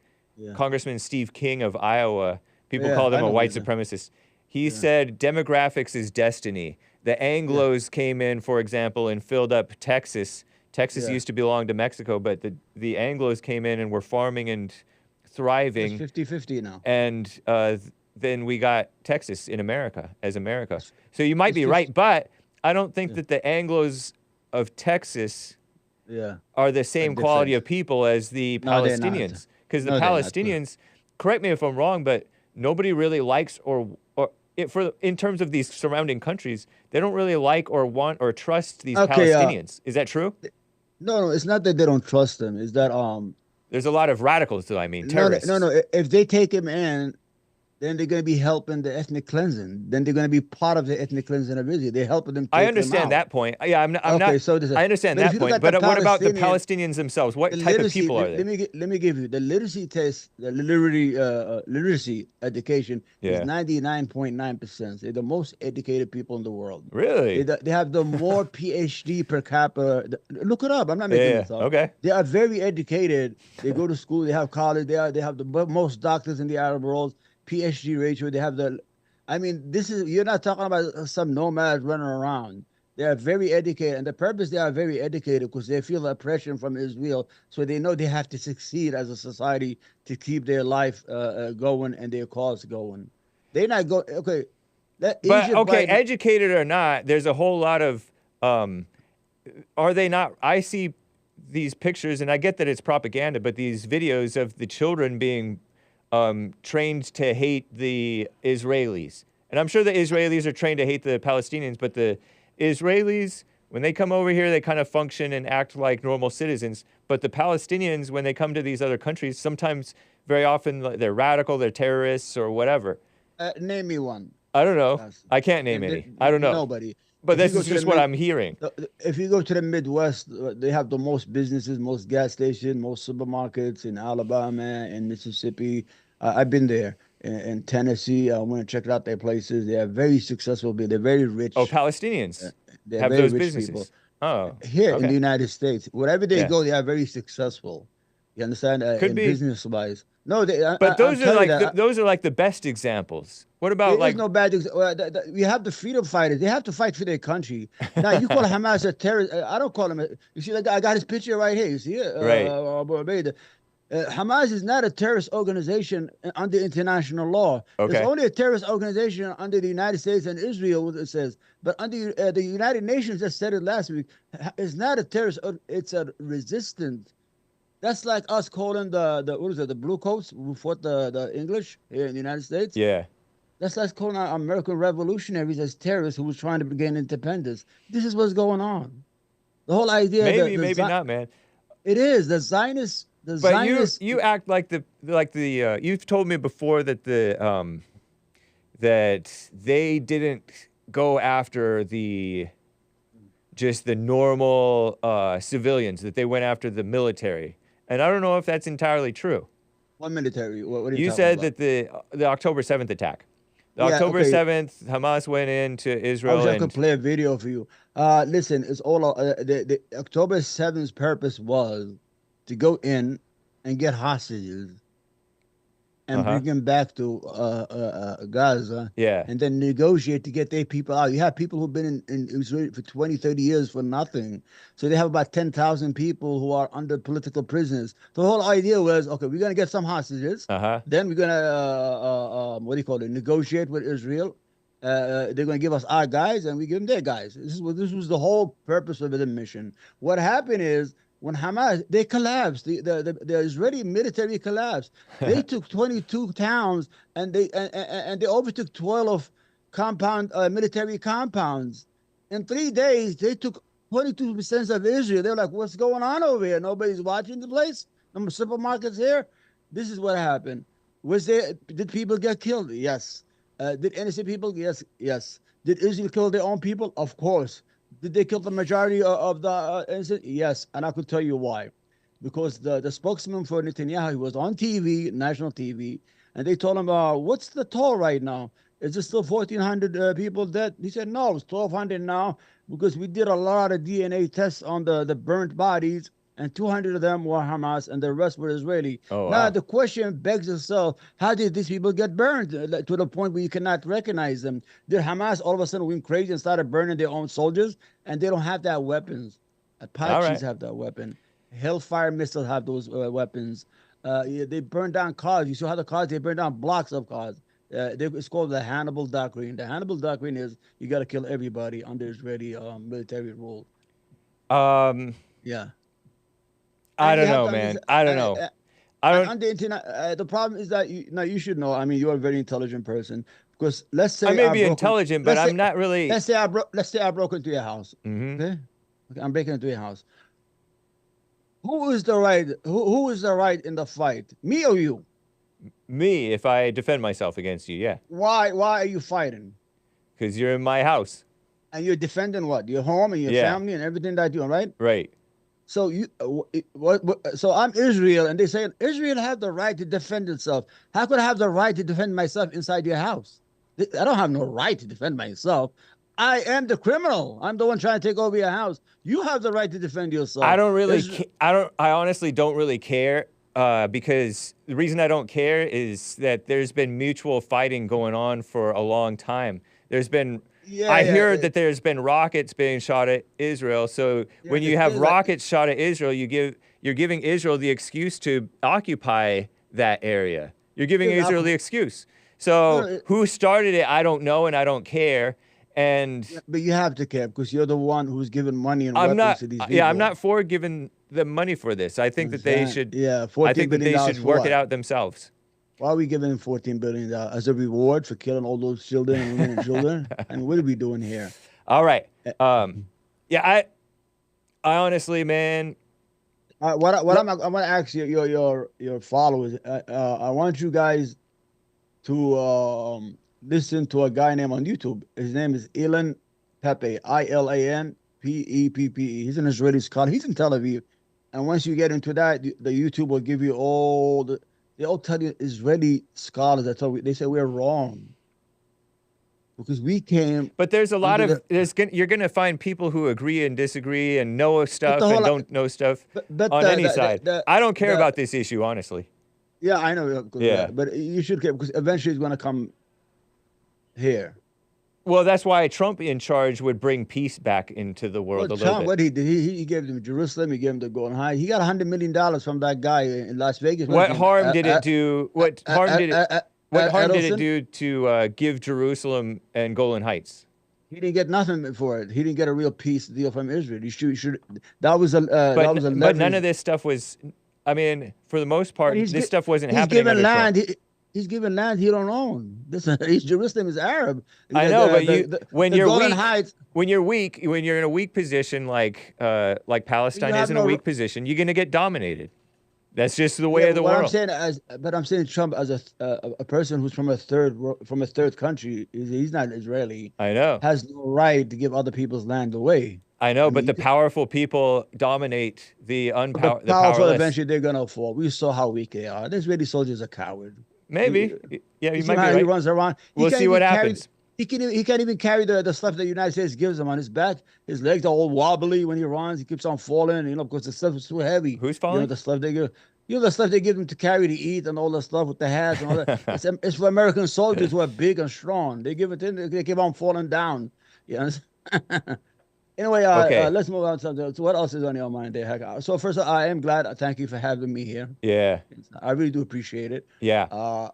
Congressman Steve King of Iowa. People called him a white supremacist. He said demographics is destiny. The Anglos came in, for example, and filled up Texas. Texas used to belong to Mexico, but the Anglos came in and were farming and thriving. It's 50-50 now. And then we got Texas in America, as America. So you might be right, but I don't think that the Anglos of Texas Yeah. are the same quality different. of people as the No, they're not. Palestinians. Because the No, they're not. Palestinians, correct me if I'm wrong, but nobody really likes in terms of these surrounding countries, they don't really like or want or trust these Okay, Palestinians. Is that true? No, it's not that they don't trust them. It's that There's a lot of radicals, though, I mean, no, terrorists. no, no. If they take him in, then they're going to be helping the ethnic cleansing. Then they're going to be part of the ethnic cleansing of Israel. They're helping them. I understand that point. Yeah, I'm Okay, not. so I understand but if that you look point. at the But what about the Palestinian- Palestinians themselves? What The type of literacy- people are they? Let me give you the literacy test. The literacy education Yeah. is 99.9%. They're the most educated people in the world. Really? They have the more PhD per capita. Look it up. I'm not making Yeah, this up. okay. They are very educated. They go to school. They have college. They have the most doctors in the Arab world. PhD ratio. They have the. I mean, you're not talking about some nomads running around. They are very educated, and the purpose they are very educated because they feel oppression from Israel, so they know they have to succeed as a society to keep their life going and their cause going. They're not going. Okay, But Egypt okay, right- educated or not, there's a whole lot of. Are they not? I see these pictures, and I get that it's propaganda, but these videos of the children being trained to hate the Israelis, and I'm sure the Israelis are trained to hate the Palestinians, but the Israelis, when they come over here, they kind of function and act like normal citizens. But the Palestinians, when they come to these other countries, sometimes, very often, they're radical, they're terrorists, or whatever. Name me one. I don't know. Yes. I can't name any. I don't know. Nobody. But If this you go is to the just what mid- I'm hearing. If you go to the Midwest, they have the most businesses, most gas stations, most supermarkets in Alabama and Mississippi. I've been there in Tennessee. I want to check out their places. They are very successful. They're very rich. Oh, Palestinians They're have very those rich businesses. people. Oh, Here in okay. the United States, wherever they Yeah. go, they are very successful. You understand? Could be. Business wise. No, But those are like those are like the best examples. What about there like? is no bad. We have the freedom fighters. They have to fight for their country. Now you call Hamas a terrorist. I don't call him. You see, like I got his picture right here. You see it? Right. Hamas is not a terrorist organization under international law. Okay. It's only a terrorist organization under the United States and Israel, what it says. But under the United Nations, just said it last week, it's not a terrorist. It's a resistant. That's like us calling the blue coats who fought the English here in the United States. Yeah. That's like calling our American revolutionaries as terrorists who was trying to gain independence. This is what's going on. The whole idea. Maybe not, man. It is the Zionists. The But Zionists. you act like you've told me before that that they didn't go after just the normal civilians, that they went after the military. And I don't know if that's entirely true. What military? What are you You talking said about? that the October 7th attack. The Yeah, October okay. 7th, Hamas went into I Israel wish I and could play a video for you. Listen, it's all the October 7th's purpose was to go in and get hostages and bring them back to Gaza. yeah. And then negotiate to get their people out. You have people who've been in Israel for 20, 30 years for nothing. So they have about 10,000 people who are under political prisoners. The whole idea was, okay, we're going to get some hostages. Then we're going to, negotiate with Israel. They're going to give us our guys and we give them their guys. This was the whole purpose of the mission. What happened is, when Hamas, they collapsed, the Israeli military collapsed. They took 22 towns and they overtook 12 military compounds. In 3 days, they took 22% of Israel. They're like, what's going on over here? Nobody's watching the place. No supermarkets here. This is what happened. Did people get killed? Yes. Did innocent people? Yes. Did Israel kill their own people? Of course. Did they kill the majority of the innocent? Yes, and I could tell you why. Because the spokesman for Netanyahu was on TV, national TV, and they told him, what's the toll right now? Is it still 1,400 people dead? He said, no, it's 1,200 now because we did a lot of DNA tests on the burnt bodies, and 200 of them were Hamas, and the rest were Israeli. Oh, now, wow. the question begs itself, how did these people get burned to the point where you cannot recognize them? Did Hamas all of a sudden went crazy and started burning their own soldiers? And they don't have that weapons. Apaches right. have that weapon. Hellfire missiles have those weapons. They burn down cars. You saw how the cars, they burn down blocks of cars. It's called the Hannibal Doctrine. The Hannibal Doctrine is you got to kill everybody under Israeli military rule. Um, Yeah. I And you don't have know, to man. understand, I don't know. I and don't. on the internet, the problem is that you should know. I mean, you're a very intelligent person because let's I say may I be broke in, intelligent, but let's say I'm not really. let's say I broke into your house. Hmm. Okay, okay, I'm breaking into your house. Who is the right? Who is the right in the fight? Me or you? Me, if I defend myself against you, yeah, Why are you fighting? because you're in my house. And you're defending what? Your home and your Yeah. family and everything that you're right. Right. So so I'm Israel, and they say Israel have the right to defend itself. How could I have the right to defend myself inside your house? I don't have no right to defend myself. I am the criminal. I'm the one trying to take over your house. You have the right to defend yourself. I don't really. I honestly don't really care. Because the reason I don't care is that there's been mutual fighting going on for a long time. There's been. I hear that there's been rockets being shot at Israel. So when you have rockets shot at Israel, you're giving Israel the excuse to occupy that area. You're giving Israel the excuse. So who started it? I don't know, and I don't care. And but you have to care because you're the one who's giving money and I'm weapons not. to these people. Yeah, I'm not for giving them money for this. I think that they should. Yeah, I think that they $14 should billion work for it what? out themselves. Why are we giving them $14 billion as a reward for killing all those children and women and children? And what are we doing here? All right. Yeah, I honestly, man. I'm gonna ask you, your followers. I want you guys to listen to a guy named on YouTube. His name is Ilan Pepe, ILAN PEPPE. He's an Israeli scholar. He's in Tel Aviv. And once you get into that, the YouTube will give you they all tell you Israeli scholars that they say we're wrong. Because we came. But there's a lot of you're gonna find people who agree and disagree and know stuff and don't know stuff on any side. I don't care about this issue, honestly. Yeah, I know. Yeah. But you should care because eventually it's gonna come here. Well, that's why Trump in charge would bring peace back into the world a little Trump, bit. what he did, he gave them Jerusalem, he gave them the Golden Heights. He got $100 million from that guy in Las Vegas. What harm did it do? What harm did it do to give Jerusalem and Golan Heights? He didn't get nothing for it. He didn't get a real peace deal from Israel. He should. That was a. But none of this stuff was. I mean, for the most part, this stuff wasn't happening. He's given land. He's given land he don't own. Jerusalem is Arab. I know, but when you're Golden weak, Heights, when you're in a weak position like Palestine is in a weak position, you're gonna get dominated. That's just the way of the world. I'm saying Trump as a person who's from a third country. He's not Israeli. I know. Has no right to give other people's land away. I know, but the powerful people dominate the powerful. powerless. Eventually, they're gonna fall. We saw how weak they are. The Israeli soldiers are cowards. Maybe. Yeah, you might be how right. he runs around. We'll see what happens. He can't even carry the stuff that the United States gives him on his back. His legs are all wobbly when he runs. He keeps on falling, because the stuff is too heavy. Who's falling? The stuff they give. The stuff they give him to carry to eat and all the stuff with the hats and all that. It's for American soldiers who are big and strong. They give it to him. They keep on falling down. You understand? Anyway, okay. Let's move on to something. So what else is on your mind there, Hake? So first, I am glad. Thank you for having me here. Yeah. I really do appreciate it. Yeah. I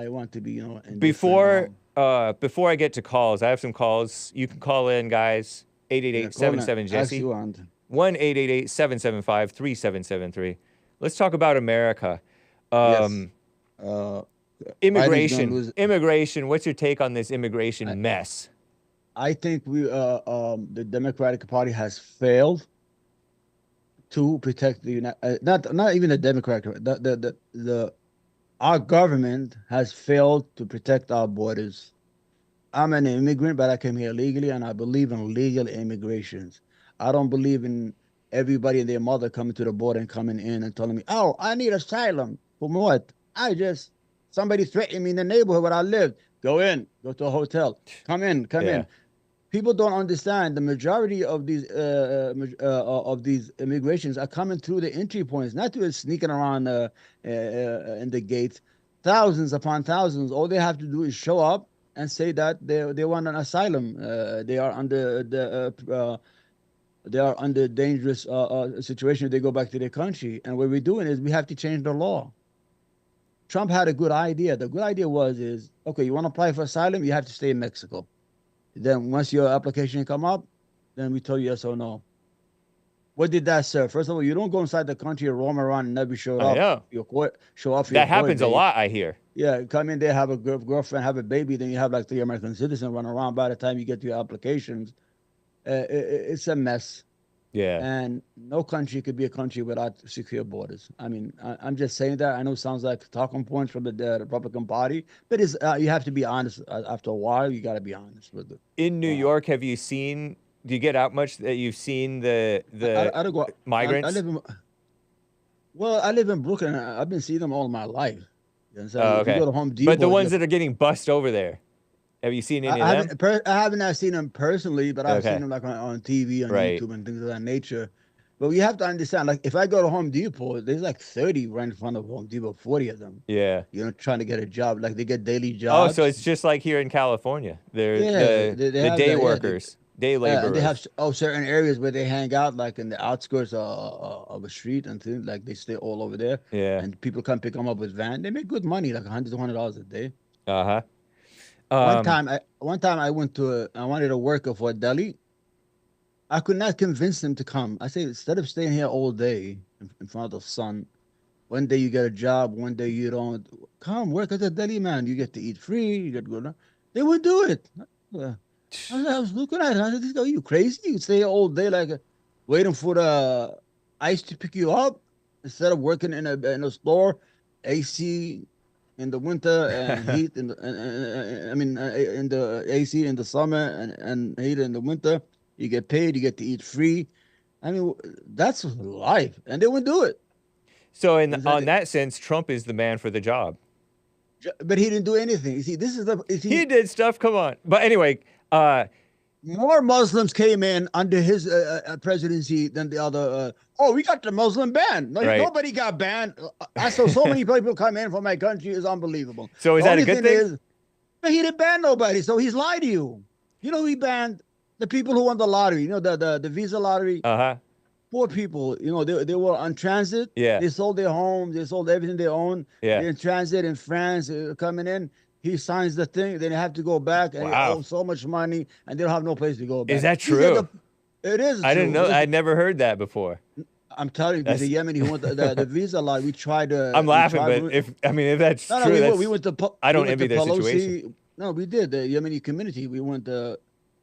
want to be, before I get to calls, I have some calls. You can call in, guys. 888-77-JESSE. 1-888-775-3773. Let's talk about America. Immigration. Immigration. What's your take on this immigration mess? I think the Democratic Party has failed to protect the not even the Democratic. Our government has failed to protect our borders. I'm an immigrant, but I came here legally, and I believe in legal immigrations. I don't believe in everybody and their mother coming to the border and coming in and telling me, "Oh, I need asylum." For what? Somebody threatened me in the neighborhood where I lived. Go to a hotel. Come in. People don't understand the majority of these immigrations are coming through the entry points, not through sneaking around in the gates. Thousands upon thousands. All they have to do is show up and say that they want an asylum. They are under dangerous situation if they go back to their country. And what we're doing is we have to change the law. Trump had a good idea. The good idea is okay, you want to apply for asylum, you have to stay in Mexico. Then once your application come up, then we tell you yes or no. What did that serve? First of all, you don't go inside the country and roam around and never show I up. know. Show off. That happens a lot, I hear. Yeah, come in there, have a girlfriend, have a baby, then you have like 3 American citizens run around. By the time you get to your applications, it's a mess. Yeah. And no country could be a country without secure borders. I mean, I'm just saying that. I know it sounds like talking points from the Republican Party, but it's, you have to be honest. After a while, you got to be honest with it. In New York, have you seen? Do you get out much that you've seen the I don't go, migrants? I live in Brooklyn. I've been seeing them all my life. You understand? Oh, If you okay. go to Home Depot, But the ones that are getting bussed over there, have you seen any of them? I haven't not seen them personally, but I've Okay. seen them like on TV, on Right. YouTube, and things of that nature. But you have to understand, like, if I go to Home Depot, there's like 30 right in front of Home Depot, 40 of them. Yeah. You know, trying to get a job. Like, they get daily Oh, jobs. so it's just like here in California. They're Yeah, they the have day that, yeah, workers, day and laborers. they have certain areas where they hang out, like in the outskirts of a street and things. Like, they stay all over there. Yeah. And people come pick them up with van. They make good money, like $100, $200 a day. Uh-huh. One time I wanted a worker for a deli. I could not convince them to come. I say, instead of staying here all day in front of the sun, one day you get a job, one day you don't. Come work at the deli, man. You get to eat free. You get to go. They would do it. I was looking at it. I said, "Are you crazy? You stay here all day, like waiting for the ice to pick you up instead of working in a store, AC in the winter and heat in the AC in the summer and heat in the winter. You get paid, you get to eat free. I mean, that's life, and they would do it. So on that sense, Trump is the man for the job. But he didn't do anything. You see, this is He did stuff. Come on. But anyway, more Muslims came in under his presidency than the other. We got the Muslim ban. No, Right. Nobody got banned. I saw so many people come in from my country. It's unbelievable. So is The that a only good thing? is, but he didn't ban nobody, so he's lied to you. You know, he banned the people who won the lottery. You know, the Visa lottery. uh-huh. Poor people. You know, they were on transit. Yeah. They sold their homes. They sold everything they own. Yeah. They're in transit in France, coming in. He signs the thing. Then they have to go back and Wow. they owe so much money, and they don't have no place to go back. Is that These are true? It is. I didn't true. know. I'd never heard that before. I'm telling you, the Yemeni who went the visa lot. We tried to. I'm laughing, we tried- but if that's no, true, we, that's, we went to. I don't we went envy to their Pelosi. situation. No, we did. The Yemeni community. We went to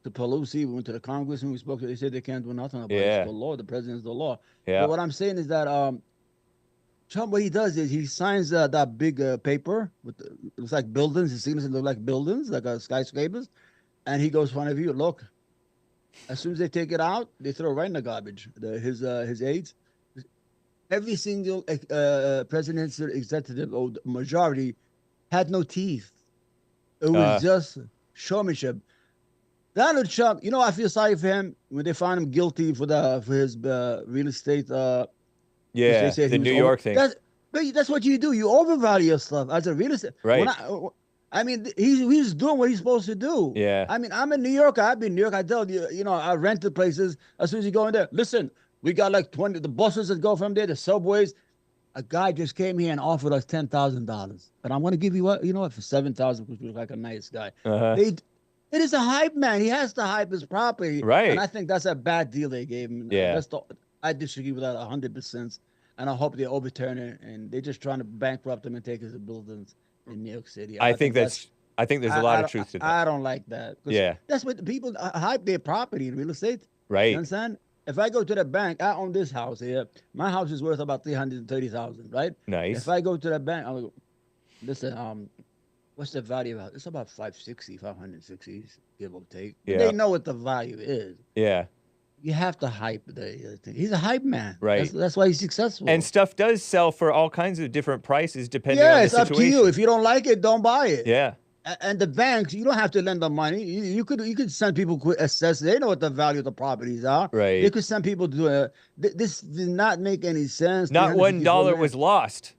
Pelosi. We went to the Congress and we spoke to. They said they can't do nothing about it. Yeah. It's the law. The president's the law. Yeah. But what I'm saying is that Trump, what he does is he signs that big paper with it looks like buildings. His signatures look like buildings, like skyscrapers, and he goes in front of you. Look, as soon as they take it out, they throw it right in the garbage. His aides. Every single presidential executive or the majority had no teeth. It was just showmanship. Donald Trump, you know, I feel sorry for him when they found him guilty for his real estate. Yeah, they said the he was New York thing. That's what you do. You overvalue your stuff as a real estate. Right. I mean, he's doing what he's supposed to do. Yeah. I mean, I'm in New York. I've been in New York. I tell you, you know, I rented places. As soon as you go in there, listen, we got like 20, the buses that go from there, the subways. A guy just came here and offered us $10,000. But I'm going to give you what, you know what, for $7,000, because you look like a nice guy. Uh-huh. It is a hype man. He has to hype his property. Right. And I think that's a bad deal they gave him. Yeah. I disagree with that 100%. And I hope they overturn it. And they're just trying to bankrupt him and take his buildings in New York City. I think there's a lot of truth to that. I don't like that. 'Cause Yeah. That's what the people hype their property in real estate. Right. You understand? If I go to the bank, I own this house here. My house is worth about $330,000, right? Nice. If I go to the bank, I'll go, listen, what's the value of it? It's about 560, give or take. Yeah. They know what the value is. Yeah. You have to hype the thing. He's a hype man. Right. That's why he's successful. And stuff does sell for all kinds of different prices depending on yeah, the it's up situation. to you. If you don't like it, don't buy it. Yeah. And the banks, you don't have to lend them money. You could send people to assess. They know what the value of the properties are. Right. They could send people to. This did not make any sense. Not $1 was lost.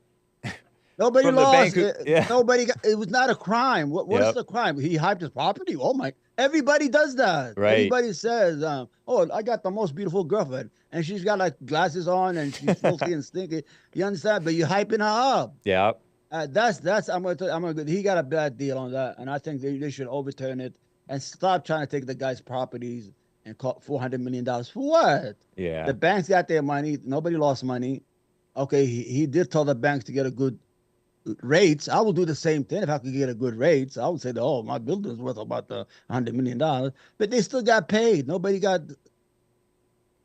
Nobody from the lost. bank yeah. Nobody. It was not a crime. What's Yep. the crime? He hyped his property. Oh my! Everybody does that. Right. Everybody says, "Oh, I got the most beautiful girlfriend, and she's got like glasses on, and she's filthy and stinky." You understand? But you're hyping her up. Yeah. That's he got a bad deal on that, and I think they should overturn it and stop trying to take the guy's properties and call $400 million for what? Yeah. The banks got their money. Nobody lost money. Okay, he did tell the banks to get a good rates. I will do the same thing if I could get a good rates. I would say, oh, my building's worth about $100 million, but they still got paid. Nobody got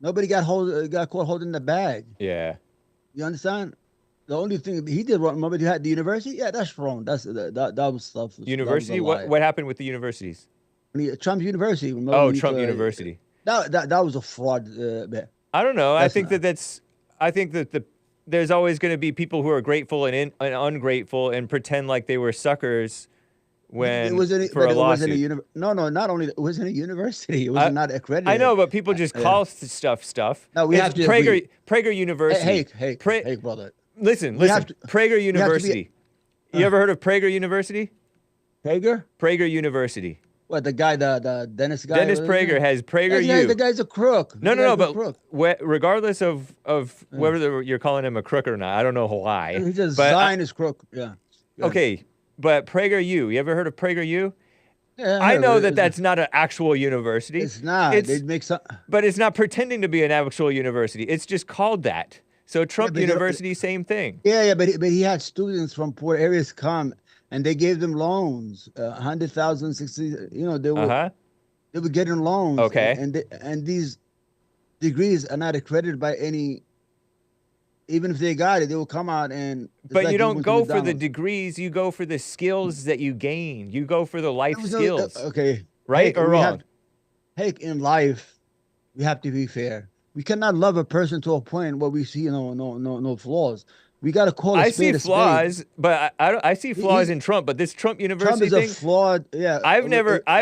caught holding the bag. Yeah. You understand? The only thing he did wrong, remember he had the university? Yeah, that's wrong. That was stuff. University? What happened with the universities? Trump University. Oh, Trump University. That was a fraud. I don't know. I think not- that there's always going to be people who are grateful and ungrateful and pretend like they were suckers when it wasn't, for a lawsuit. No, not only it wasn't a university. It was not accredited. I know, but people just call stuff. No, we It's have to Prager University. Hake, brother. Listen. have to- Prager University. You ever heard of Prager University? Prager? Prager University. What, the guy, the Dennis guy? Dennis Prager has PragerU. The guy's a crook. No, but regardless of whether you're calling him a crook or not, I don't know why. He's a but Zionist crook. Yeah. Okay, but PragerU. You ever heard of PragerU? Yeah, I know that's not an actual university. It's not. They make some. But it's not pretending to be an actual university. It's just called that. So Trump University, same thing. Yeah, but he had students from poor areas come, and they gave them loans, 100,000, 60. You know, they were getting loans. Okay. And these degrees are not accredited by any. Even if they got it, they will come out and. But you don't go for the degrees. You go for the skills that you gain. You go for the life skills. Okay. Right or wrong? In life, we have to be fair. We cannot love a person to a point where we see no flaws. We got to call a spade a spade. I see flaws, but I see flaws in Trump. But this Trump University Trump is thing, a flawed. Yeah. I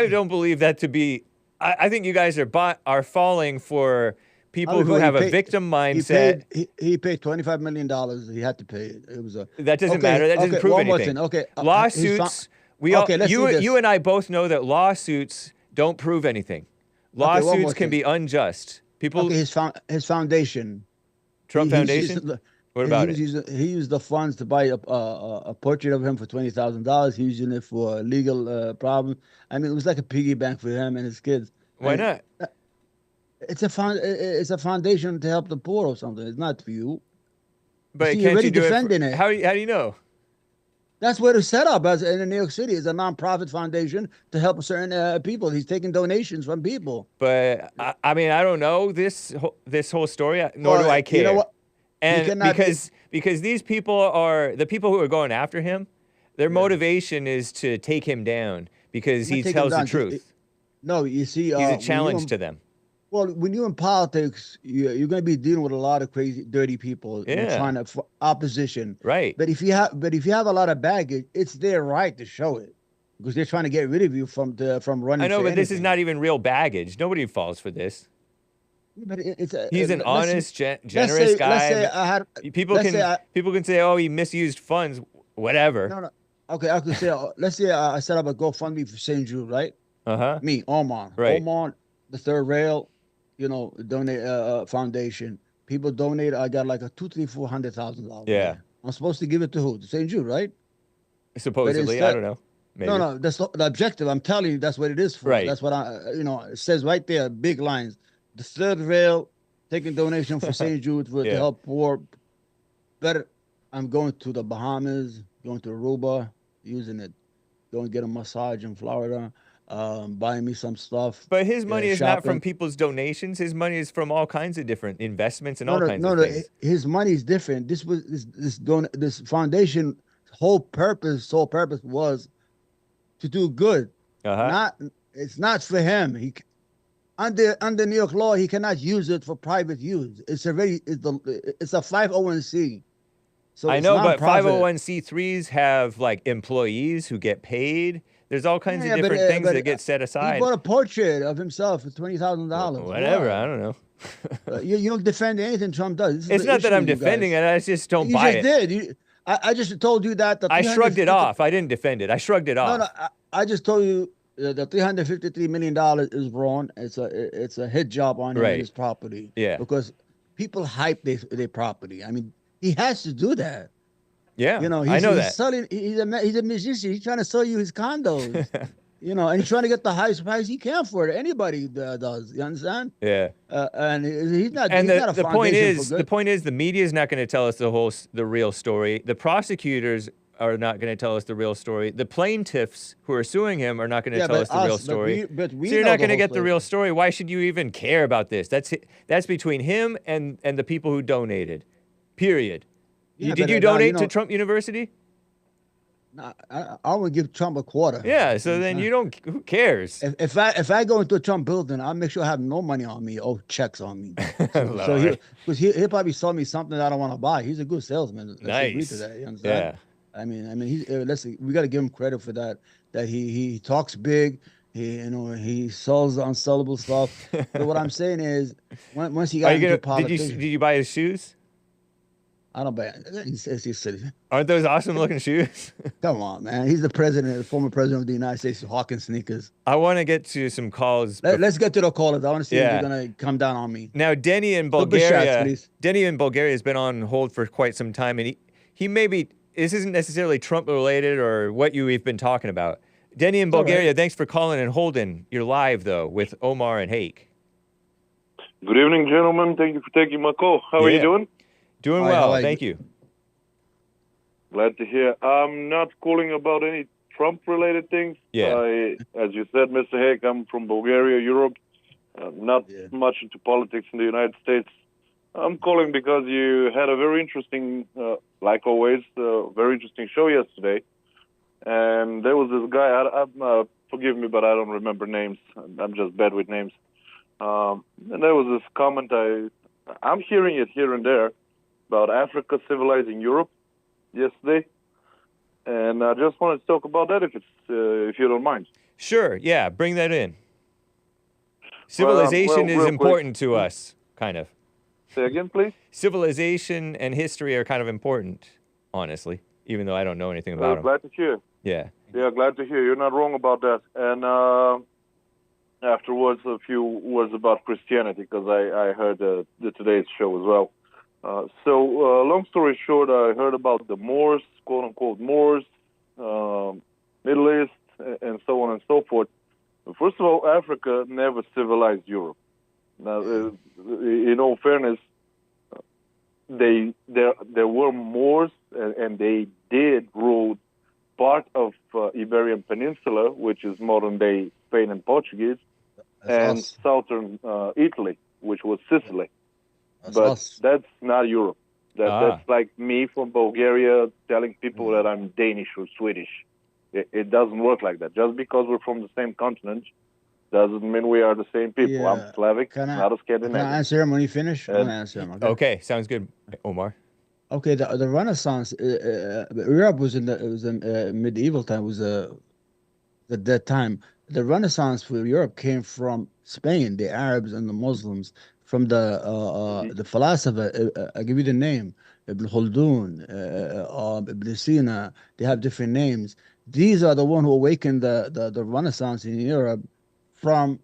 don't believe that to be. I think you guys are falling for people who have a victim mindset. He paid $25 million. He had to pay it. It was that doesn't matter. That doesn't prove anything. Okay. Lawsuits. You and I both know that lawsuits don't prove anything. Lawsuits can be unjust. People. Okay, his foundation. Trump Foundation. What about it? He used the funds to buy a portrait of him for $20,000. He's using it for a legal problem. I mean, it was like a piggy bank for him and his kids. Why not? It's a foundation to help the poor or something. It's not for you. But you're already defending it. How do you know? That's what it's set up as in New York City. It's a non-profit foundation to help certain people. He's taking donations from people. But I mean, I don't know this whole story, nor do I care. You know what? And because these people are the people who are going after him, their motivation is to take him down because he tells the truth. No, you see, he's a challenge to them. Well, when you're in politics, you're going to be dealing with a lot of crazy, dirty people trying to opposition. Right. But if you have a lot of baggage, it's their right to show it because they're trying to get rid of you from running. I know, but anything. this is not even real baggage. Nobody falls for this. But he's an honest, generous guy. People can say, "Oh, he misused funds." Whatever. No. Okay, I could say, let's say I set up a GoFundMe for St. Jude, right? Me, Omar. Right. Omar, the third rail, donate foundation. People donate. I got like a $400,000. Yeah. I'm supposed to give it to who? To St. Jude, right? Supposedly, I don't know. Maybe. No, that's the objective. I'm telling you, that's what it is for. Right. That's what it says right there, big lines. The third rail, taking donation for St. Jude to help poor. Better, I'm going to the Bahamas, going to Aruba, using it. Going to get a massage in Florida, buying me some stuff. But his money is not from people's donations. His money is from all kinds of different investments and all kinds of things. His money is different. This foundation sole purpose was to do good. It's not for him. He under New York law, he cannot use it for private use. It's a 501c. So I know, but 501c3s have like employees who get paid. There's all kinds of different things that get set aside. He bought a portrait of himself for $20,000. Whatever, I don't know. You don't defend anything Trump does. It's not that I'm defending it. I just don't buy it. You just did. I just told you that. I shrugged it off. I didn't defend it. I shrugged it off. No, I just told you the $353 million is wrong. It's a hit job on his property. Yeah. Because people hype their property. I mean, he has to do that. Yeah, You know, I know he's that. selling. He's a musician. He's trying to sell you his condos. You know, and he's trying to get the highest price he can for it. Anybody does. You understand? Yeah. And he's not. And He's not a the point foundation for is, good. the media is not going to tell us the real story. The prosecutors are not going to tell us the real story. The plaintiffs who are suing him are not going to Yeah, tell but us the real us, but story. we So you're know not the going to whole get the story. real story. Why should you even care about this? That's between him and the people who donated. Period. Yeah, Did but you now, donate to Trump University? I would give Trump a quarter. Yeah. So then you don't. Who cares? If I go into a Trump building, I'll make sure I have no money on me or checks on me. So Lord. he'll probably sell me something that I don't want to buy. He's a good salesman. Let's agree to Nice. that. You understand? Yeah. I mean, we got to give him credit for that. That he talks big. He sells the unsellable stuff. So what I'm saying is, once he got into politics, did you buy his shoes? I don't buy it. He's silly. Aren't those awesome looking shoes? Come on, man. He's the former president of the United States, hawking sneakers. I want to get to some calls. Let's get to the callers. I want to see if Yeah. they're gonna come down on me. Now, Denny in Don't be shots, Bulgaria. please. Denny in Bulgaria has been on hold for quite some time, and he may be. This isn't necessarily Trump related or what we've been talking about. Denny in all right. Bulgaria, thanks for calling and holding. You're live though with Omar and Hake. Good evening, gentlemen. Thank you for taking my call. How are you Yeah. doing? Doing Hi, how well, are you? thank you. Glad to hear. I'm not calling about any Trump-related things. Yeah. As you said, Mr. Hake, I'm from Bulgaria, Europe. Not Yeah. much into politics in the United States. I'm calling because you had a very interesting, like always, very interesting show yesterday. And there was this guy, forgive me, but I don't remember names. I'm just bad with names. And there was this comment, I'm hearing it here and there, about Africa civilizing Europe yesterday. And I just wanted to talk about that if you don't mind. Sure, yeah, bring that in. Civilization is real important to us, kind of. Say again, please. Civilization and history are kind of important, honestly, even though I don't know anything about them. Glad to hear. Yeah. Yeah, glad to hear. You're not wrong about that. And afterwards, a few words about Christianity, because I heard the today's show as well. So, long story short, I heard about the Moors, quote-unquote Moors, Middle East, and so on and so forth. First of all, Africa never civilized Europe. Now, in all fairness, there were Moors, and they did rule part of Iberian Peninsula, which is modern-day Spain and Portuguese, and us. southern Italy, which was Sicily. That's But us. that's not Europe. That's like me from Bulgaria telling people that I'm Danish or Swedish. It doesn't work like that. Just because we're from the same continent doesn't mean we are the same people. Yeah. I'm Slavic, Can I- not a Can I Scandinavian. answer him when you finish? I'm gonna answer him. Okay. Okay, sounds good, Omar. Okay. The Renaissance, Europe was in medieval time. Was at that time. The Renaissance for Europe came from Spain, the Arabs and the Muslims. From the philosopher, I'll give you the name, Ibn Khaldun, Ibn Sina. They have different names. These are the one who awakened the Renaissance in Europe from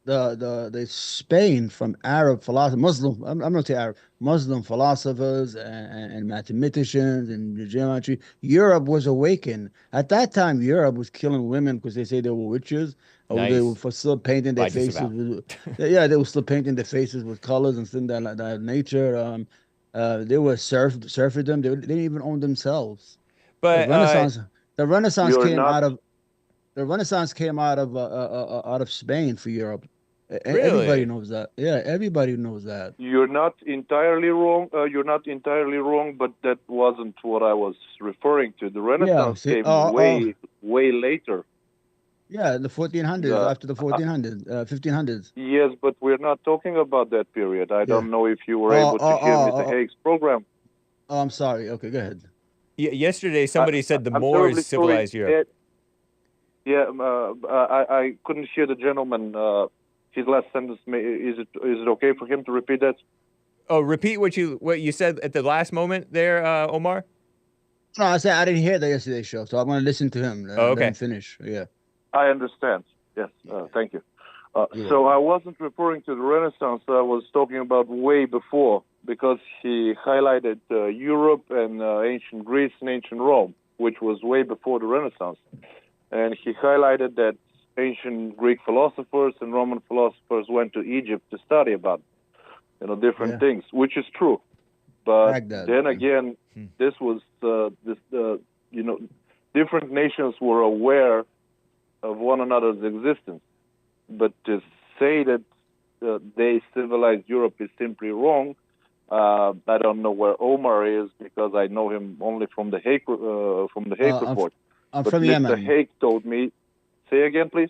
the Spain, from Arab philosophy, Muslim. I'm not saying Arab, Muslim philosophers and mathematicians and geometry. Europe was awakened at that time. Europe was killing women because they say they were witches, or they Nice. were still painting their I faces. disavow. Yeah, they were still painting their faces with colors and things like that. Nature. They were serfdom. They didn't even own themselves. But The Renaissance You're came not- out of Spain for Europe. Really? Everybody knows that. Yeah, everybody knows that. You're not entirely wrong. But that wasn't what I was referring to. The Renaissance see, came way later. Yeah, in the 1400s, Yeah. after the 1400s, 1500s. Yes, but we're not talking about that period. I don't know if you were Oh, able to hear Mr. Hake's program. Oh, I'm sorry. Okay, go ahead. yesterday somebody said the I'm terribly Moors civilized sorry. Europe. I couldn't hear the gentleman. His last sentence. Is it okay for him to repeat that? Oh, repeat what you said at the last moment there, Omar. No, I said I didn't hear the yesterday's show, so I'm going to listen to him. Oh, okay. Let him finish. Yeah. I understand. Yes, thank you. So I wasn't referring to the Renaissance. I was talking about way before, because he highlighted Europe and ancient Greece and ancient Rome, which was way before the Renaissance. And he highlighted that ancient Greek philosophers and Roman philosophers went to Egypt to study about, different things, which is true. But Baghdad. then again, this was different nations were aware of one another's existence. But to say that they civilized Europe is simply wrong. I don't know where Omar is, because I know him only from the Hake report. I'm But from Mr. Yemen. Hake told me. Say again, please.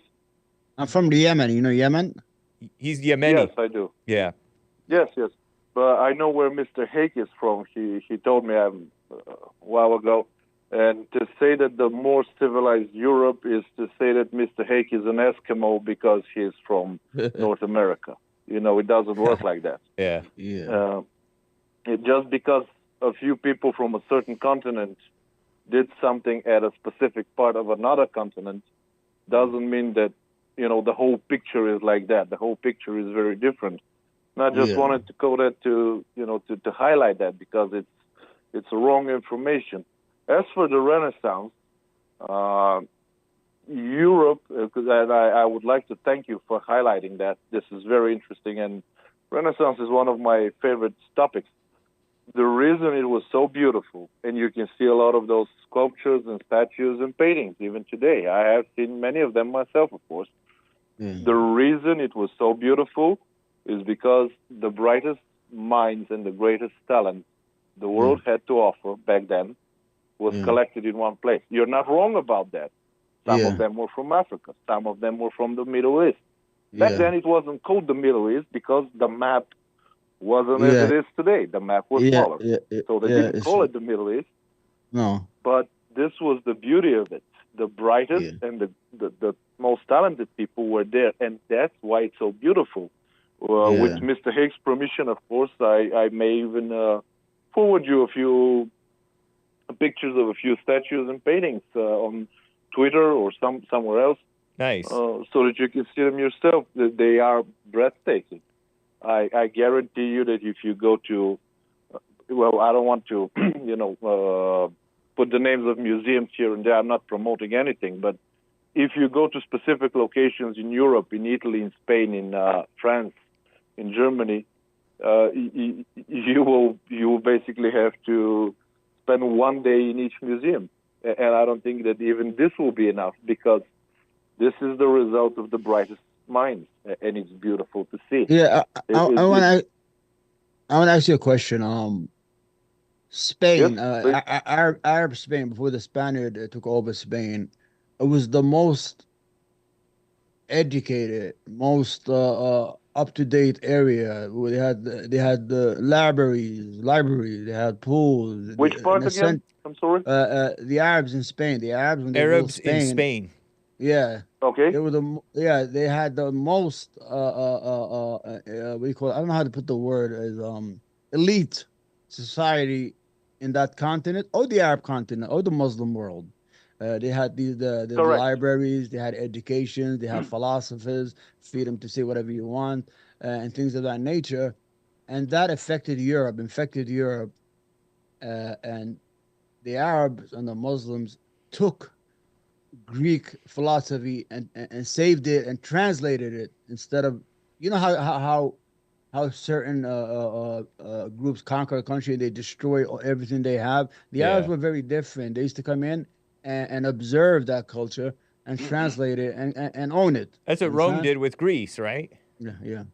I'm from the Yemen. You know Yemen? He's Yemeni. Yes, I do. Yeah. Yes. But I know where Mr. Hake is from. He told me a while ago. And to say that the more civilized Europe is to say that Mr. Hake is an Eskimo because he's from North America. It doesn't work like that. Yeah. Just because a few people from a certain continent did something at a specific part of another continent doesn't mean that, the whole picture is like that. The whole picture is very different. And I just wanted to go there to highlight that, because it's wrong information. As for the Renaissance, Europe, and I would like to thank you for highlighting that. This is very interesting, and Renaissance is one of my favorite topics. The reason it was so beautiful, and you can see a lot of those sculptures and statues and paintings even today. I have seen many of them myself, of course. The reason it was so beautiful is because the brightest minds and the greatest talent the world had to offer back then was collected in one place. You're not wrong about that. Some of them were from Africa. Some of them were from the Middle East. Back then it wasn't called the Middle East because the map wasn't as it is today. The map was smaller. So they didn't call it the Middle East. No. But this was the beauty of it. The brightest and the most talented people were there. And that's why it's so beautiful. With Mr. Hake's permission, of course, I may even forward you a few pictures of a few statues and paintings on Twitter or somewhere else. Nice. So that you can see them yourself. They are breathtaking. I guarantee you that if you go to, I don't want to, put the names of museums here and there. I'm not promoting anything, but if you go to specific locations in Europe, in Italy, in Spain, in France, in Germany, you will basically have to spend one day in each museum. And I don't think that even this will be enough, because this is the result of the brightest minds, and it's beautiful to see. Yeah, I want to ask you a question. Spain, Arab Spain, before the Spaniard took over Spain, it was the most educated, most up-to-date area where they had the libraries, they had pools. Which part again? I'm sorry. The Arabs in Spain. The Arabs when they Arabs ruled in Spain. Yeah. Okay. They were they had the most what do you call it? I don't know how to put the word as elite society in that continent, or the Arab continent, or the Muslim world. They had the libraries, they had education, they had philosophers, freedom to say whatever you want, and things of that nature. And that affected Europe, and the Arabs and the Muslims took Greek philosophy and saved it and translated it, instead of, how certain groups conquer a country and they destroy everything they have. The Arabs were very different. They used to come in and observe that culture and translate it and own it. That's what Rome did with Greece, right? Yeah.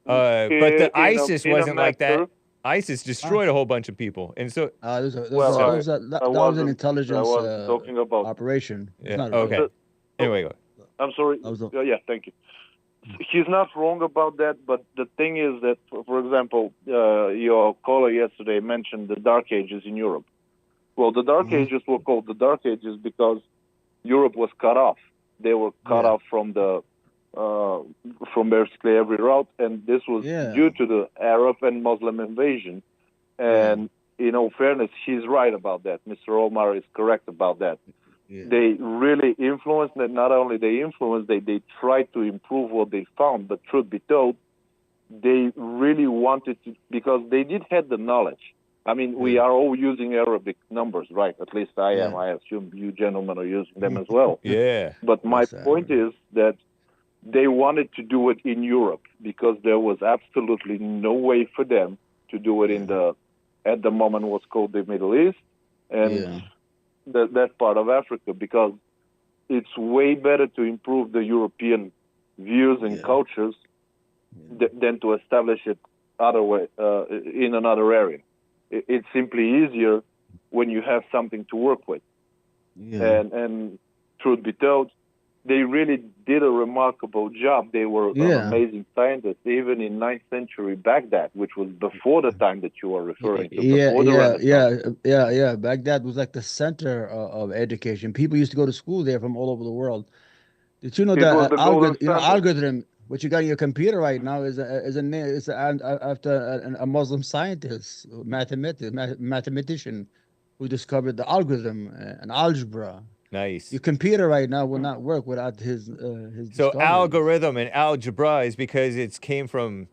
But the ISIS wasn't like that. ISIS destroyed a whole bunch of people, and so that was an intelligence talking about operation. Yeah. Okay. Anyway, go. I'm sorry. Yeah, thank you. He's not wrong about that, but the thing is that, for example, your caller yesterday mentioned the Dark Ages in Europe. Well, the Dark Ages were called the Dark Ages because Europe was cut off. They were cut off from basically every route, and this was due to the Arab and Muslim invasion. And in all fairness, he's right about that. Mr. Omar is correct about that. They really influenced, and not only they influenced, they tried to improve what they found. But truth be told, they really wanted to, because they did have the knowledge. I mean, we are all using Arabic numbers, right? At least I am. I assume you gentlemen are using them as well. Yeah. But my point is that they wanted to do it in Europe because there was absolutely no way for them to do it in at the moment what's called the Middle East and that part of Africa, because it's way better to improve the European views and cultures than to establish it in another area. It's simply easier when you have something to work with. And truth be told, they really did a remarkable job. They were amazing scientists, even in 9th century Baghdad, which was before the time that you are referring to. Baghdad was like the center of education. People used to go to school there from all over the world. Did you know that algorithm, what you got in your computer right now, is after a Muslim scientist, mathematician, who discovered the algorithm and algebra. Nice. Your computer right now will not work without his So algorithm and algebra is because it came from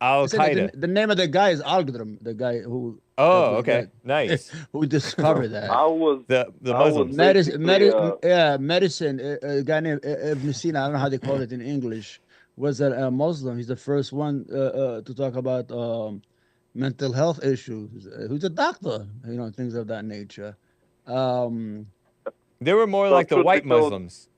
Al Qaeda. The name of the guy is algorithm. The guy who. Oh, okay, nice. Who discovered that? I was the Muslims. Medicine. A guy named Ibn Sina. I don't know how they call it in English. Was a Muslim. He's the first one to talk about mental health issues. Who's a doctor? Things of that nature. They were more like the white Muslims.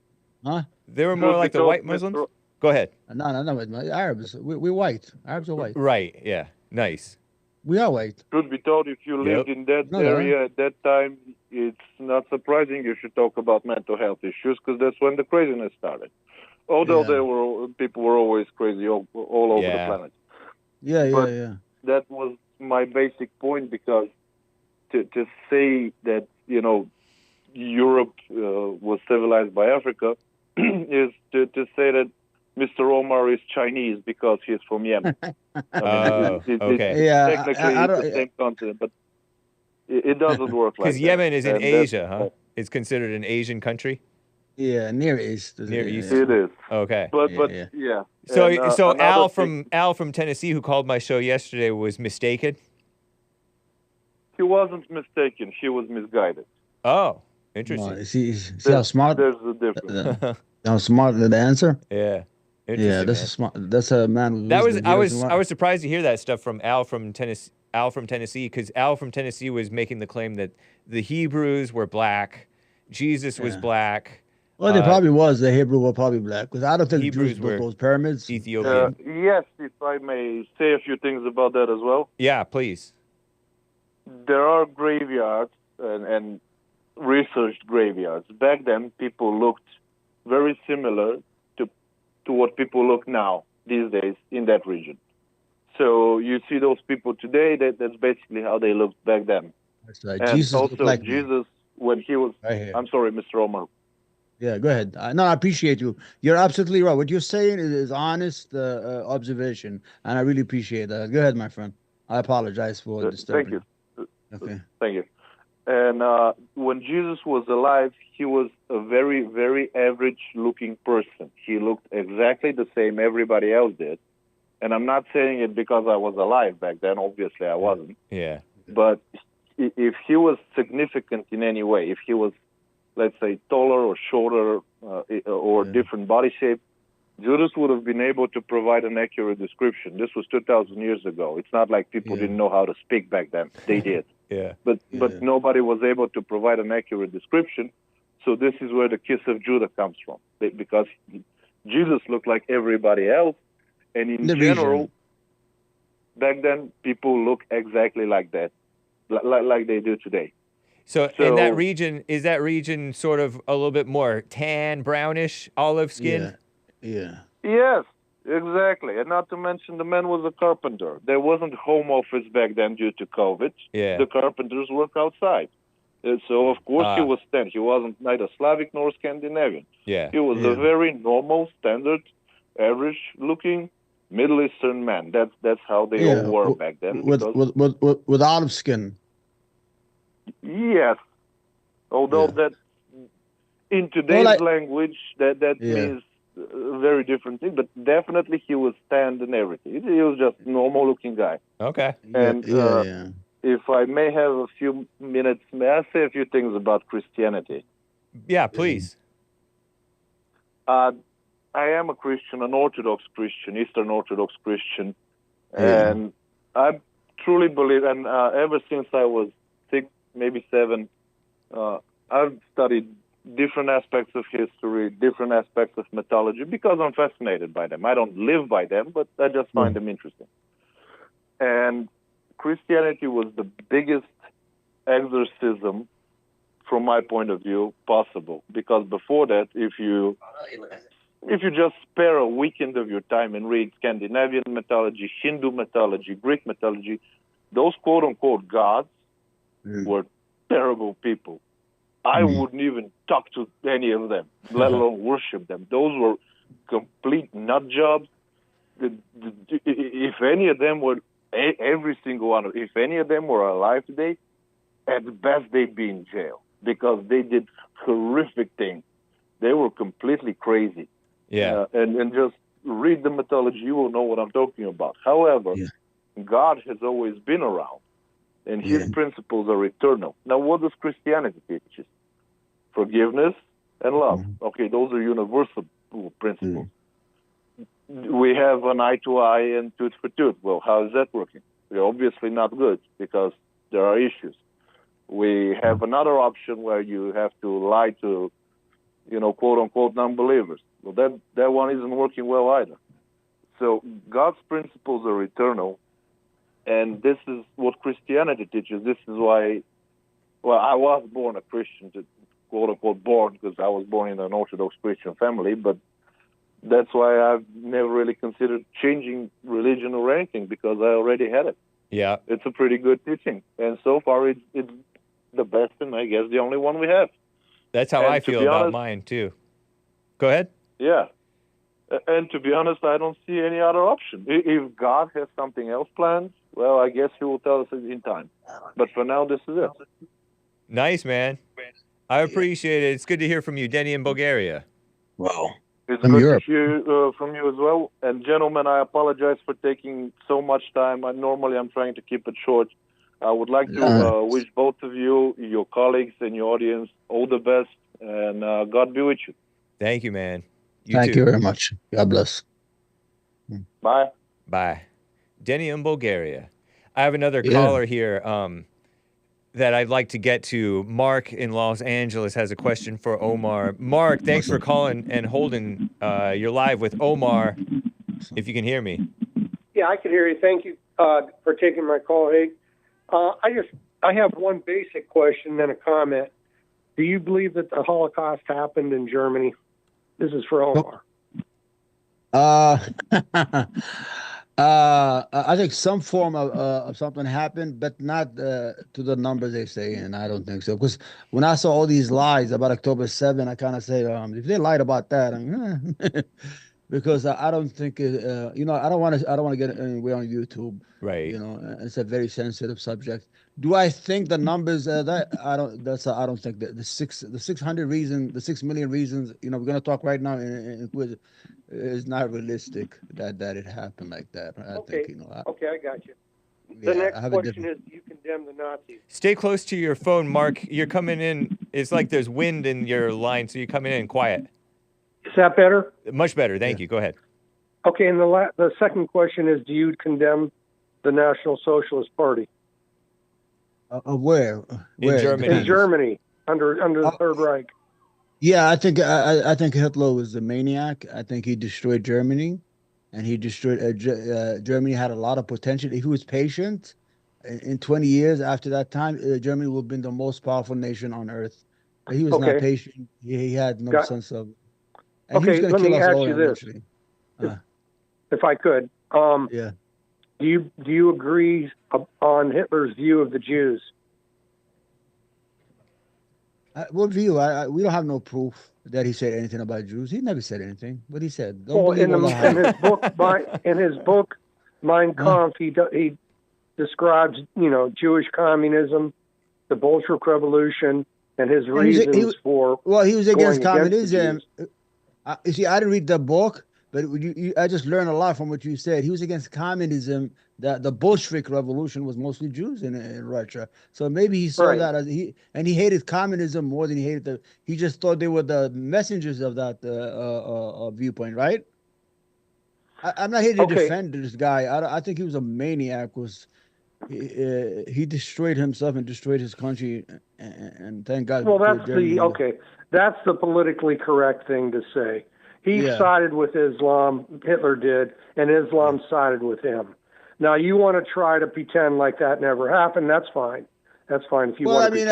Huh? They were more like the white Muslims? Go ahead. No. Arabs. We're white. Arabs are white. Right, yeah. Nice. We are white. Truth be told, if you lived in that area at that time, it's not surprising you should talk about mental health issues, because that's when the craziness started. Although people were always crazy all over the planet. Yeah. That was my basic point, because to say that, Europe was civilized by Africa is to say that Mr. Omar is Chinese because he's from Yemen. Okay. Technically, it's the same continent, but it doesn't work like that. Because Yemen is in Asia, huh? It's considered an Asian country? Yeah, Near East. Near East. It is. Okay. But So Al from Tennessee, who called my show yesterday, was mistaken? He wasn't mistaken. He was misguided. Oh, interesting. See how smart? There's a difference. How smart the answer? Yeah. Yeah, that's a man. I was surprised to hear that stuff from Al from Tennessee, because Al from Tennessee was making the claim that the Hebrews were black, Jesus was black. Well, they probably was. The Hebrew were probably black, because I don't think Hebrews Jews built those pyramids. Ethiopian. Yes, if I may say a few things about that as well. Yeah, please. There are graveyards and researched graveyards. Back then, people looked very similar to what people look now, these days, in that region. So you see those people today, that's basically how they looked back then. That's right. And Jesus also, like Jesus, when he was... I'm sorry, Mr. Omar. Yeah, go ahead. No, I appreciate you. You're absolutely right. What you're saying is honest observation, and I really appreciate that. Go ahead, my friend. I apologize for disturbing. Thank you. Okay. Thank you. And when Jesus was alive, he was a very, very average-looking person. He looked exactly the same everybody else did. And I'm not saying it because I was alive back then. Obviously, I wasn't. Yeah. But if he was significant in any way, if he was, let's say, taller or shorter or different body shape, Judas would have been able to provide an accurate description. This was 2,000 years ago. It's not like people didn't know how to speak back then. They did. But nobody was able to provide an accurate description. So this is where the kiss of Judah comes from, because Jesus looked like everybody else, and in general, back then people look exactly like that, like they do today. So in that region, is that region sort of a little bit more tan, brownish, olive skin? Yeah. Yes, exactly. And not to mention, the man was a carpenter. There wasn't home office back then due to COVID. Yeah. The carpenters work outside. So, of course, he was tan. He wasn't neither Slavic nor Scandinavian. Yeah. He was a very normal, standard, average-looking Middle Eastern man. That's how they all were back then. With olive skin. Yes. Although in today's language, that Yeah. means a very different thing. But definitely, he was stand and everything. He was just a normal-looking guy. Okay. And yeah. if I may have a few minutes, may I say a few things about Christianity? Yeah, please. I am a Christian, an Orthodox Christian, Eastern Orthodox Christian, Yeah. and I truly believe, and ever since I was 6, maybe 7, I've studied different aspects of history, different aspects of mythology, because I'm fascinated by them. I don't live by them, but I just find them interesting. And Christianity was the biggest exorcism, from my point of view, possible. Because before that, if you just spare a weekend of your time and read Scandinavian mythology, Hindu mythology, Greek mythology, those quote-unquote gods were terrible people. I wouldn't even talk to any of them, let alone worship them. Those were complete nut jobs. If any of them were, every single one, if any of them were alive today, at the best they'd be in jail because they did horrific things. They were completely crazy. Yeah. And just read the mythology, you will know what I'm talking about. However, God has always been around, and his principles are eternal. Now, what does Christianity teach us? Forgiveness and love. Okay, those are universal principles. We have an eye to eye and tooth for tooth. Well, how is that working? They're obviously not good because there are issues. We have another option where you have to lie to, quote unquote, non-believers. Well, that one isn't working well either. So God's principles are eternal, and this is what Christianity teaches. This is why, I was born a Christian, quote unquote born, because I was born in an Orthodox Christian family, but that's why I've never really considered changing religion or anything, because I already had it. Yeah. It's a pretty good teaching, and so far it's the best, and I guess the only one we have. That's how I feel about mine too. Go ahead. Yeah. And to be honest, I don't see any other option. If God has something else planned, well, I guess he will tell us in time. But for now, this is it. Nice, man. I appreciate it. It's good to hear from you, Denny in Bulgaria. Wow. It's good to hear from you as well. And gentlemen, I apologize for taking so much time. Normally, I'm trying to keep it short. I would like to wish both of you, your colleagues, and your audience all the best. And God be with you. Thank you, man. Thank you very much. God bless. Bye. Bye. Denny in Bulgaria. I have another caller here that I'd like to get to. Mark in Los Angeles has a question for Omar. Mark, thanks for calling and holding. You're live with Omar, if you can hear me. Yeah, I can hear you. Thank you for taking my call, Hake. I have one basic question and a comment. Do you believe that the Holocaust happened in Germany? This is for Omar. I think some form of something happened, but not to the numbers they say, and I don't think so. Because when I saw all these lies about October 7, I kind of say, if they lied about that, because I don't think I don't want to get anywhere on YouTube, right? It's a very sensitive subject. Do I think the numbers that I don't think that the 600 reasons, the 6 million reasons, we're going to talk right now is not realistic that it happened like that. I think, okay, I got you. The next question is, do you condemn the Nazis? Stay close to your phone, Mark. You're coming in. It's like there's wind in your line, so you're coming in quiet. Is that better? Much better. Thank you. Go ahead. Okay, and the second question is, do you condemn the National Socialist Party? Where? In Germany. In Germany, under the Third Reich. Yeah, I think Hitler was a maniac. I think he destroyed Germany, and he destroyed Germany had a lot of potential. If he was patient, in 20 years after that time, Germany would have been the most powerful nation on earth. But he was not patient. He had no sense of. And okay, let me ask you this, if I could. Yeah. Do you agree on Hitler's view of the Jews? What view? We don't have no proof that he said anything about Jews. He never said anything. What he said. In his book, Mein Kampf, he describes Jewish communism, the Bolshevik Revolution, and his And he was, reasons for well, he was against going against the communism. Jews. You see, I didn't read the book, but I just learned a lot from what you said. He was against communism. The Bolshevik revolution was mostly Jews in Russia. So maybe he saw Right. that as he hated communism more than he hated he just thought they were the messengers of that viewpoint, right? I'm not here to Okay. defend this guy. I think he was a maniac. He destroyed himself and destroyed his country, and thank God. Well, for that's Germany. that's the politically correct thing to say. He Yeah. sided with Islam, Hitler did, and Islam sided with him. Now, you want to try to pretend like that never happened, that's fine. That's fine if you Well, want I to mean,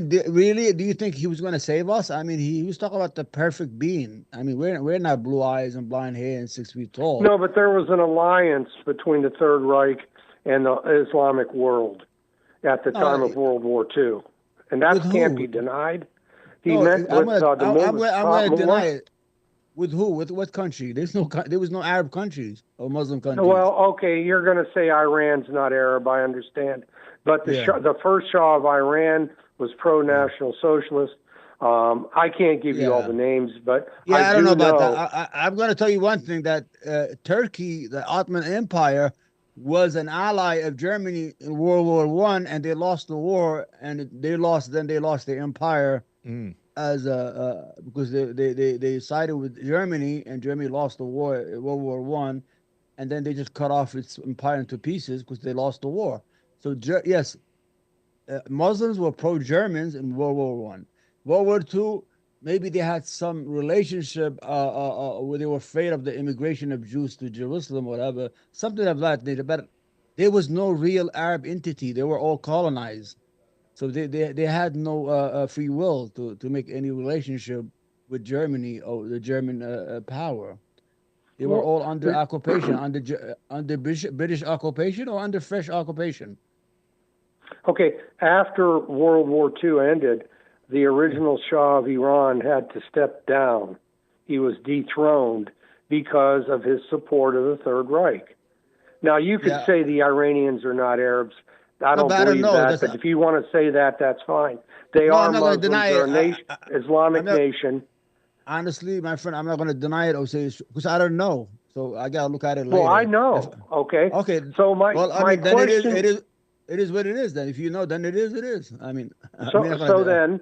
pretend. really, do you think he was going to save us? I mean, he was talking about the perfect being. I mean, we're not blue eyes and blonde hair and 6 feet tall. No, but there was an alliance between the Third Reich and the Islamic world at the time of World War II. And that With can't who? be denied. He No, met I'm with gonna, the I'm gonna Muslims. deny it. With who? With what country? There was no Arab countries or Muslim countries. Well, okay, you're going to say Iran's not Arab, I understand. But the first Shah of Iran was pro-national socialist. I can't give you all the names, but I don't do know about that. I'm going to tell you one thing, that Turkey, the Ottoman Empire, was an ally of Germany in World War I, and they lost the war, and they lost their empire as because they sided with Germany, and Germany lost the war, World War I, and then they just cut off its empire into pieces because they lost the war. So yes, Muslims were pro-Germans in World War I. World War II, maybe they had some relationship where they were afraid of the immigration of Jews to Jerusalem, whatever, something of that nature. But there was no real Arab entity. They were all colonized. So they had no free will to make any relationship with Germany or the German power. They were all under occupation, under British occupation or under French occupation. Okay, after World War II ended, the original Shah of Iran had to step down. He was dethroned because of his support of the Third Reich. Now, you could say the Iranians are not Arabs. I don't believe that, but if you want to say that, that's fine. They are Muslims. They're a nation, Islamic nation. Honestly, my friend, I'm not going to deny it or say it's because I don't know. So I got to look at it later. Well, I know. Okay. So my question... It is what it is. Then, if you know, then it is. It is. I mean, then,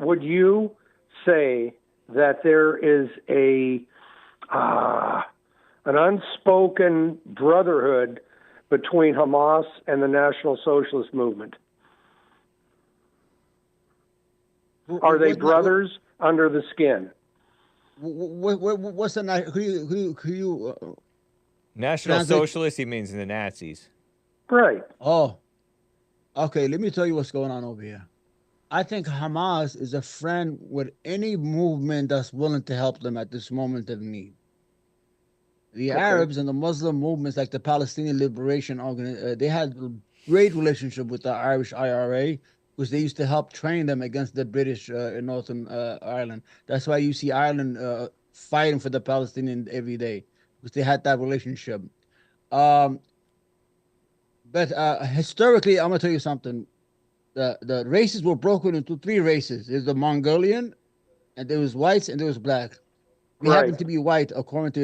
would you say that there is an unspoken brotherhood between Hamas and the National Socialist Movement? Are they brothers under the skin? What's the who National Socialist? He means the Nazis. Right. Oh, okay. Let me tell you what's going on over here. I think Hamas is a friend with any movement that's willing to help them at this moment of need. The Arabs and the Muslim movements, like the Palestinian Liberation Organization, they had a great relationship with the Irish IRA because they used to help train them against the British in Northern Ireland. That's why you see Ireland fighting for the Palestinians every day because they had that relationship. But historically, I'm going to tell you something. The races were broken into three races. There's the Mongolian, and there was whites, and there was black. We happen to be white according to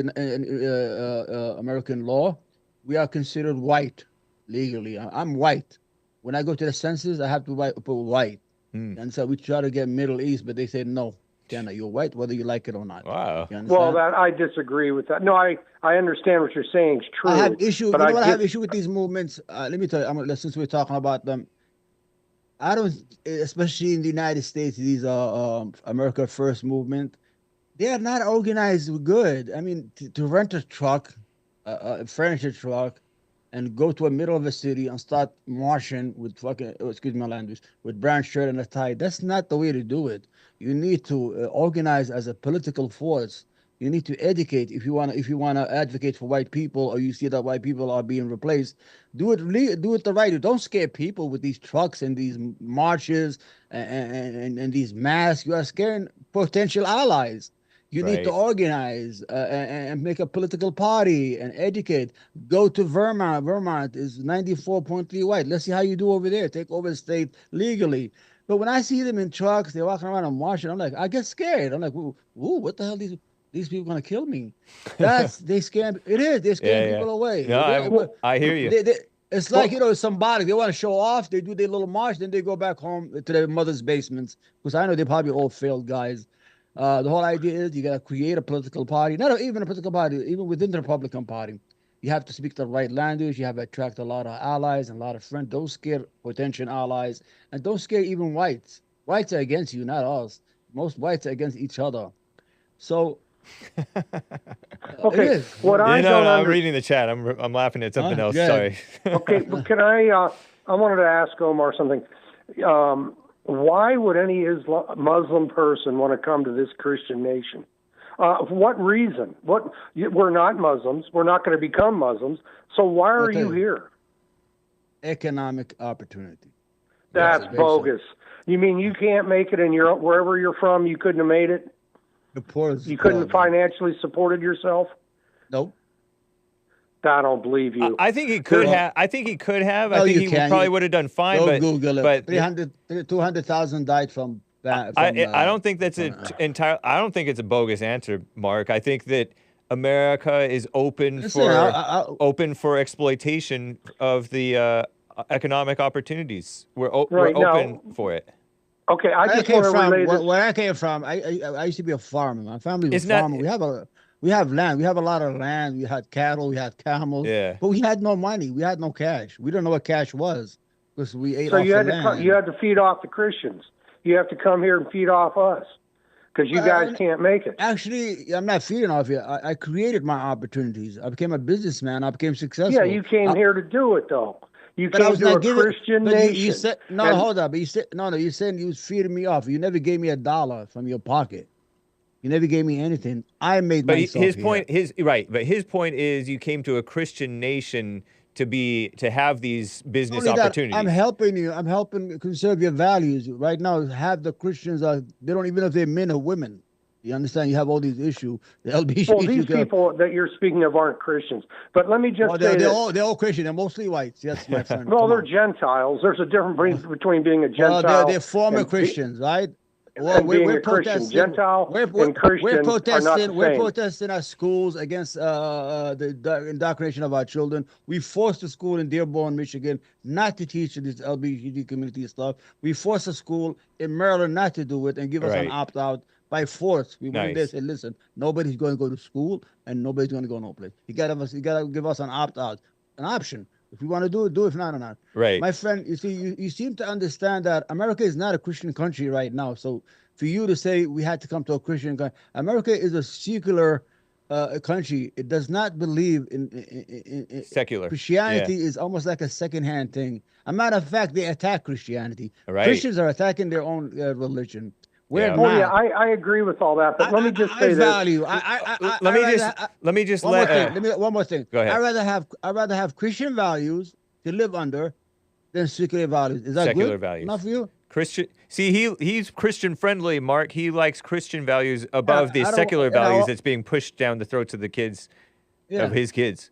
American law. We are considered white legally. I'm white. When I go to the census, I have to put white. And so we try to get Middle East, but they said no. Jenna, you're white, whether you like it or not. Wow. Well, I disagree with that. No, I understand what you're saying. It's true. I have issue. But I have issue with these movements. Let me tell you. Since we're talking about them, I don't, especially in the United States, these America First movement, they are not organized good. I mean, to rent a truck, a furniture truck, and go to a middle of a city and start marching with excuse my language, with brown shirt and a tie. That's not the way to do it. You need to organize as a political force. You need to educate if you want to advocate for white people, or you see that white people are being replaced. Do it the right way. Don't scare people with these trucks and these marches and these masks. You are scaring potential allies. You need to Right. organize and make a political party and educate. Go to Vermont. Vermont is 94.3 white. Let's see how you do over there. Take over the state legally. But when I see them in trucks, they're walking around and marching. I'm like, I get scared. I'm like, ooh, what the hell? These people gonna kill me? They scare. It is. They scare Yeah, yeah. people away. No, I hear you. It's like, it's symbolic. They want to show off. They do their little march, then they go back home to their mother's basements. Because I know they're probably all failed guys. The whole idea is you got to create a political party, not even a political party, even within the Republican Party. You have to speak the right language. You have to attract a lot of allies and a lot of friends. Don't scare potential allies, and don't scare even whites. Whites are against you, not us. Most whites are against each other. So, Okay, what I You know, don't I'm under- reading the chat. I'm laughing at something else. yeah. Sorry. Okay, but can I wanted to ask Omar something. Why would any Muslim person want to come to this Christian nation? For what reason? We're not Muslims. We're not going to become Muslims. So why are you here? Economic opportunity. That's bogus. You mean you can't make it in wherever you're from? You couldn't have made it. The poorest. You couldn't have financially supported yourself. Nope. I don't believe you. I think he could have. I think he could have. I No, think you he can. probably would have done fine. Go But Google it. but 200,000 died from. I don't think that's an entire. I don't think it's a bogus answer, Mark. I think that America is open open for exploitation of the economic opportunities. We're open for it. Okay, I just want to relate this. Where I came from, I used to be a farmer. My family was farmer. We have land. We have a lot of land. We had cattle. We had camels. Yeah. But we had no money. We had no cash. We don't know what cash was because we ate So off you had the to land. you had to feed off the Christians. You have to come here and feed off us because you guys can't make it. Actually, I'm not feeding off you. I created my opportunities. I became a businessman. I became successful. Yeah, you came here to do it though. You But I came was to not a giving. Christian But nation. you said no. And- Hold up. But you said no. You said you was feeding me off. You never gave me $1 from your pocket. You never gave me anything. I made But myself his here. point, But his point is, you came to a Christian nation to have these business Only that, opportunities. I'm helping you. I'm helping conserve your values. Right now, half the Christians they don't even know if they're men or women. You understand? You have all these issues. The LBGT. Well, these people that you're speaking of aren't Christians. But let me just say they're this. all Christian. They're mostly whites. Yes, my friend. Well, Come they're on. Gentiles. There's a difference between being a Well, Gentile. they're former and Christians, right? and being a Christian. Gentile and Christian we're are not protesting. the We're same. protesting at schools against the indoctrination of our children. We forced the school in Dearborn, Michigan, not to teach this LGBT community stuff. We forced a school in Maryland not to do it and give us an opt-out by force. We went in there and said, "Listen, nobody's going to go to school and nobody's going to go no place. You got to give us an opt-out, an option. If you want to do it, do it. If not, or not." Right. My friend, you see, you seem to understand that America is not a Christian country right now. So for you to say we had to come to a Christian country, America is a secular country. It does not believe in secular. Christianity is almost like a secondhand thing. As a matter of fact, they attack Christianity. Right. Christians are attacking their own religion. We're Yeah. Oh not. yeah, I agree with all that. But let me just say this. Let me just one more thing. Go ahead. I'd rather have Christian values to live under than secular values. Is that Secular good? values. Enough for you? Christian. See, he's Christian friendly, Mark. He likes Christian values above the I don't- secular you know, values that's being pushed down the throats of the kids, Yeah. of his kids.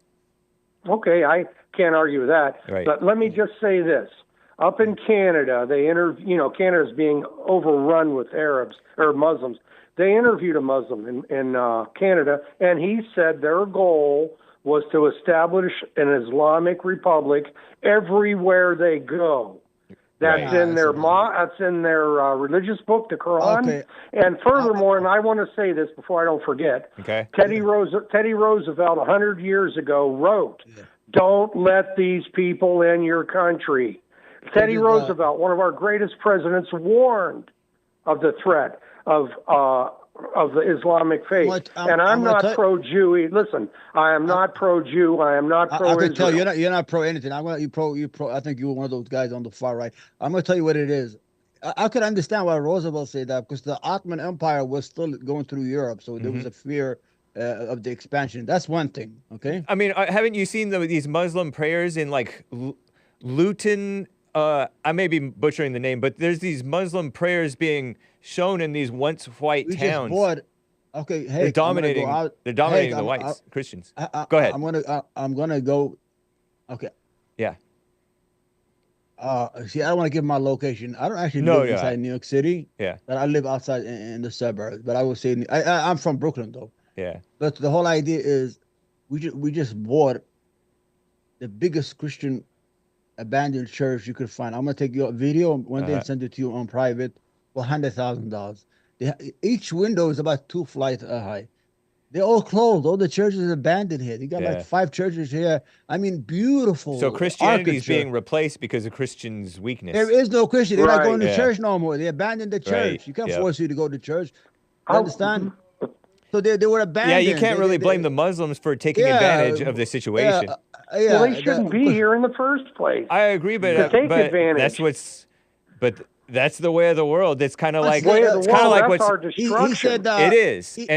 Okay, I can't argue with that. Right. But let me just say this. Up in Canada, Canada's being overrun with Arabs or Muslims. They interviewed a Muslim in Canada, and he said their goal was to establish an Islamic republic everywhere they go. That's Right. in their religious book, the Quran. Okay. And furthermore, and I want to say this before I don't forget, Okay. Teddy Roosevelt 100 years ago wrote, "Don't let these people in your country." Teddy Roosevelt, one of our greatest presidents, warned of the threat of the Islamic faith. And I'm not pro-Jew. Listen, I am not pro-Jew. I am not pro-Israel. I can tell you're not pro anything. You pro. I think you're one of those guys on the far right. I'm going to tell you what it is. I could understand why Roosevelt said that because the Ottoman Empire was still going through Europe, so there was a fear of the expansion. That's one thing. Okay. I mean, haven't you seen these Muslim prayers in like Luton? I may be butchering the name, but there's these Muslim prayers being shown in these once white towns. Okay, They're hey, dominating. They're dominating the whites, Christians. Go ahead. I'm gonna go. Okay. Yeah. See, I don't want to give my location. I don't actually No, live yeah. inside New York City. Yeah. But I live outside in the suburbs. But I would say I'm from Brooklyn though. Yeah. But the whole idea is we just bought the biggest Christian abandoned church you could find. I'm gonna take your video one day and send it to you on private for $100,000. Each window is about 2 flights high. They're all closed. All the churches are abandoned here. You got like 5 churches here. I mean, beautiful. So Christianity is architecture. being replaced because of Christians' weakness. There is no Christian. They're not going to Yeah. church no more. They abandoned the church. Right. You can't Yep. force you to go to church. You understand? So they were abandoned. Yeah, you can't really blame the Muslims for taking advantage of the situation. Well, they shouldn't be here in the first place. I agree, but To take advantage. That's the way of the world. It's kind of like way of the it's kind of world, like that's what's our destruction. He said it is, and